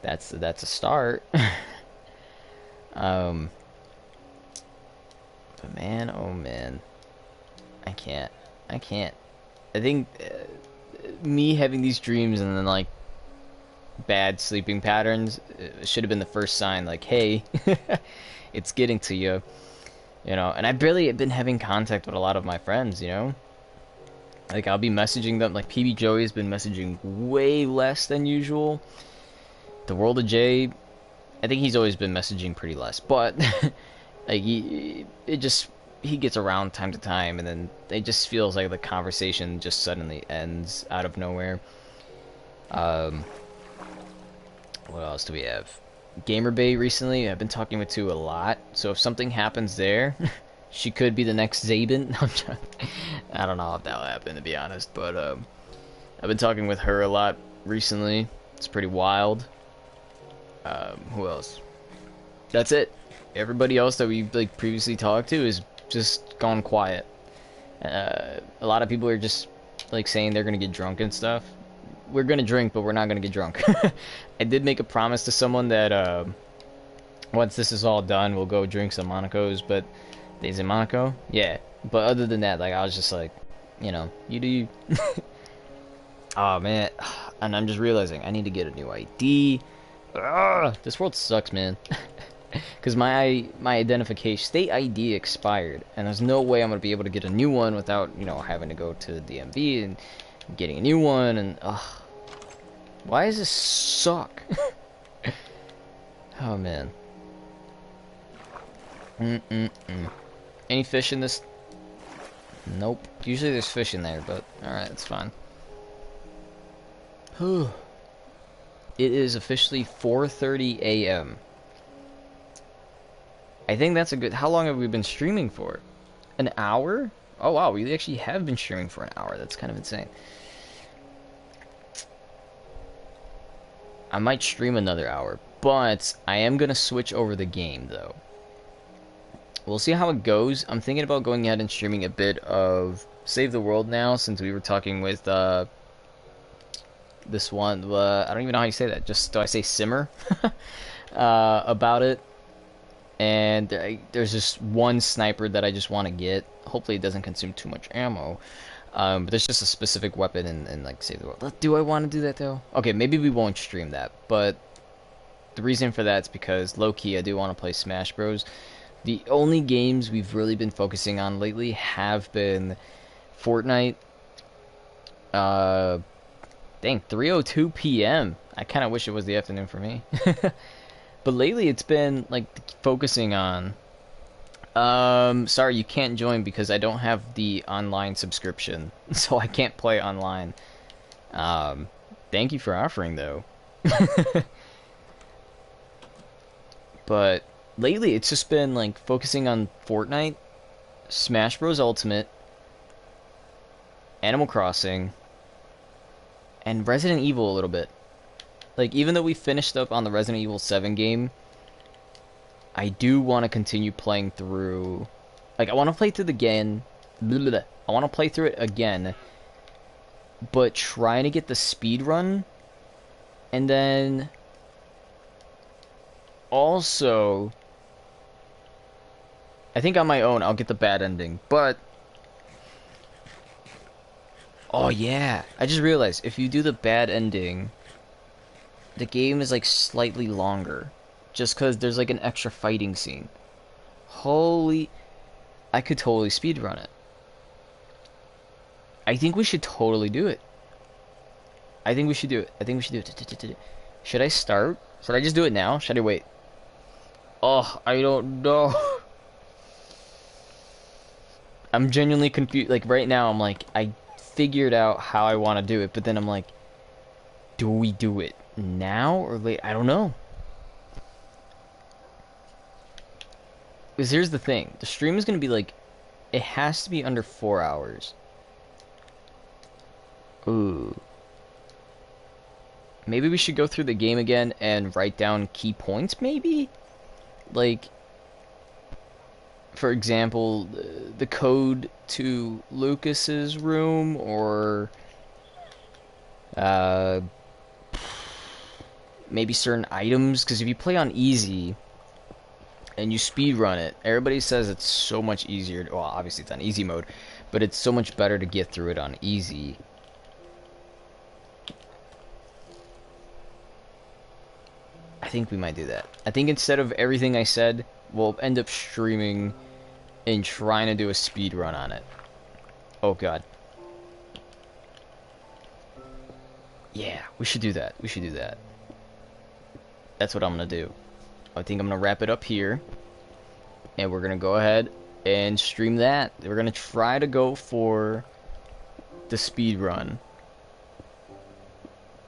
S1: that's a start. But man, oh man, I can't. I think me having these dreams and then like bad sleeping patterns should have been the first sign. Like, hey, it's getting to you. You know, and I barely have been having contact with a lot of my friends, you know? Like, I'll be messaging them, like, PB Joey has been messaging way less than usual. The World of J, I think he's always been messaging pretty less, but, like, it just, he gets around time to time, and then it just feels like the conversation just suddenly ends out of nowhere. Um, what else do we have? Gamerbay recently, I've been talking with two a lot, so if something happens there, she could be the next Zabin. I don't know if that'll happen, to be honest, but I've been talking with her a lot recently. It's pretty wild. Who else? That's it. Everybody else that we like previously talked to is just gone quiet. A lot of people are just like saying they're gonna get drunk and stuff. We're gonna drink, but we're not gonna get drunk. I did make a promise to someone that once this is all done, we'll go drink some Monaco's, but days in Monaco, yeah. But other than that, like I was just like, you know, you do you. Oh man, and I'm just realizing I need to get a new ID. Ugh, this world sucks, man. Because my identification state ID expired, and there's no way I'm gonna be able to get a new one without, you know, having to go to the DMV and getting a new one. And why does this suck? Oh man. Any fish in this? Nope. Usually there's fish in there, but alright, it's fine. It is officially 4:30 a.m. I think that's a good... How long have we been streaming for? An hour? Oh wow, we actually have been streaming for an hour. That's kind of insane. I might stream another hour, but I am going to switch over the game, though. We'll see how it goes. I'm thinking about going ahead and streaming a bit of Save the World now, since we were talking with this one. I don't even know how you say that. Just, do I say Simmer? About it. And there's just one sniper that I just want to get. Hopefully it doesn't consume too much ammo. But there's just a specific weapon in like Save the World. Do I want to do that though? Okay, maybe we won't stream that. But the reason for that is because low-key I do want to play Smash Bros. The only games we've really been focusing on lately have been Fortnite. Dang, 3:02 p.m. I kind of wish it was the afternoon for me. But lately it's been like focusing on sorry, you can't join because I don't have the online subscription, so I can't play online. Thank you for offering though. But lately it's just been like focusing on Fortnite, Smash Bros Ultimate, Animal Crossing, and Resident Evil a little bit. Like, even though we finished up on the Resident Evil 7 game, I do want to continue playing through... Like, I want to play through the again... I want to play through it again, but trying to get the speed run, and then... Also... I think on my own, I'll get the bad ending, but... Oh, yeah! I just realized, if you do the bad ending... The game is like slightly longer, just because there's like an extra fighting scene. Holy, I could totally speedrun it. I think we should totally do it. I think we should do it. I think we should do it. Should I start? Should I just do it now? Should I wait? Oh, I don't know. I'm genuinely confused. Like right now, I'm like, I figured out how I want to do it, but then I'm like, do we do it now or late? I don't know. Because here's the thing. The stream is going to be like... It has to be under 4 hours. Ooh. Maybe we should go through the game again and write down key points, maybe? Like... For example, the code to Lucas's room, or... maybe certain items, because if you play on easy and you speed run it, everybody says it's so much easier. Well, obviously it's on easy mode, but it's so much better to get through it on easy. I think we might do that. I think instead of everything I said, we'll end up streaming and trying to do a speed run on it. Oh god. Yeah, we should do that. We should do that. That's what I'm gonna do. I think I'm gonna wrap it up here, and we're gonna go ahead and stream that. We're gonna try to go for the speed run.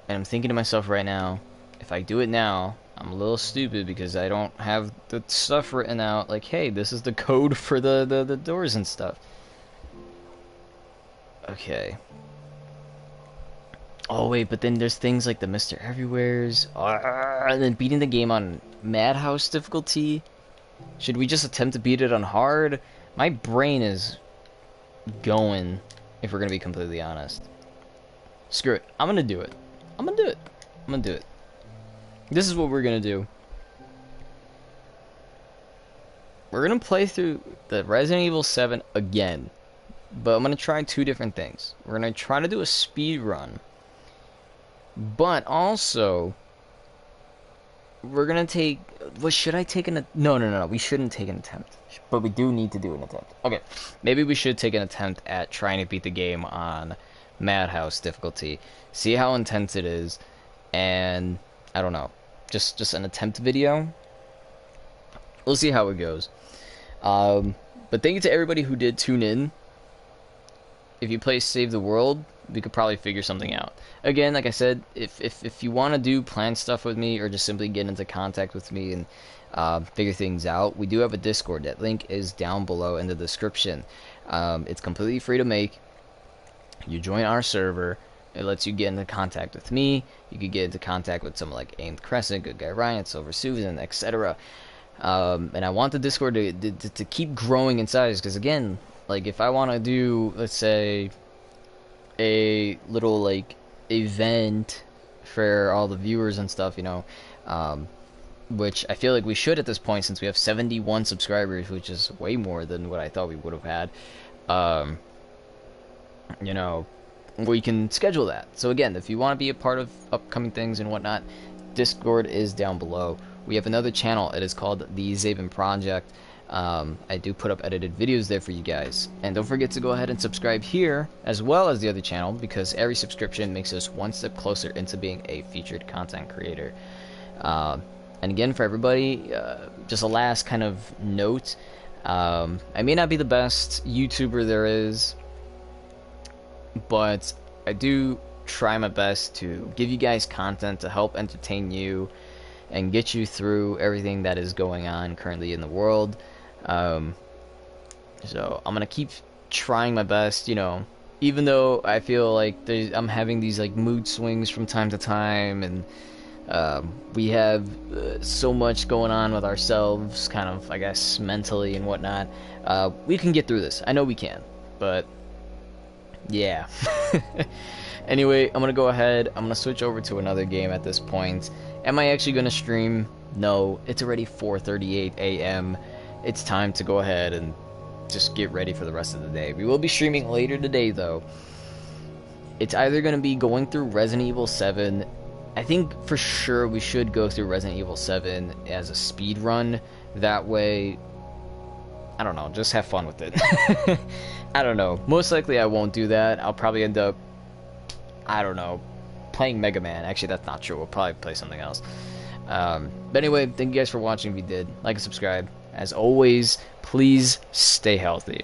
S1: And I'm thinking to myself right now, if I do it now, I'm a little stupid because I don't have the stuff written out. Like, hey, this is the code for the doors and stuff. Okay. Oh wait, but then there's things like the Mr. Everywheres, and then beating the game on Madhouse difficulty. Should we just attempt to beat it on hard? My brain is going, if we're gonna be completely honest. Screw it. I'm gonna do it. I'm gonna do it. I'm gonna do it. This is what we're gonna do. We're gonna play through the Resident Evil 7 again, but I'm gonna try two different things. We're gonna try to do a speed run, but also we're gonna take. What should I take an? No. We shouldn't take an attempt, but we do need to do an attempt. Okay, maybe we should take an attempt at trying to beat the game on Madhouse difficulty. See how intense it is, and I don't know, just an attempt video. We'll see how it goes. But thank you to everybody who did tune in. If you play Save the World, we could probably figure something out. Again, like I said, if you want to do plan stuff with me or just simply get into contact with me and figure things out, we do have a Discord. That link is down below in the description. It's completely free to make. You join our server. It lets you get into contact with me. You could get into contact with someone like Aimed Crescent, Good Guy Ryan, Silver Susan, etc. And I want the Discord to keep growing in size, because again, like if I want to do, let's say, a little like event for all the viewers and stuff, you know, which I feel like we should at this point since we have 71 subscribers, which is way more than what I thought we would have had. You know, we can schedule that. So again, if you want to be a part of upcoming things and whatnot, Discord is down below. We have another channel. It is called the Zaven Project. I do put up edited videos there for you guys. And don't forget to go ahead and subscribe here, as well as the other channel, because every subscription makes us one step closer into being a featured content creator. And again, for everybody, just a last kind of note. I may not be the best YouTuber there is, but I do try my best to give you guys content to help entertain you and get you through everything that is going on currently in the world. So I'm gonna keep trying my best, you know, even though I feel like I'm having these like mood swings from time to time, and we have so much going on with ourselves, kind of, I guess, mentally and whatnot. We can get through this. I know we can, but yeah. Anyway, I'm gonna go ahead. I'm gonna switch over to another game at this point. Am I actually gonna stream? No, it's already 4:38 a.m. It's time to go ahead and just get ready for the rest of the day. We will be streaming later today, though. It's either gonna be going through Resident Evil 7. I think for sure we should go through Resident Evil 7 as a speed run. That way, I don't know, just have fun with it. I don't know. Most likely I won't do that. I'll probably end up, I don't know, playing Mega Man. Actually, that's not true. We'll probably play something else. But anyway, thank you guys for watching. If you did, like and subscribe. As always, please stay healthy.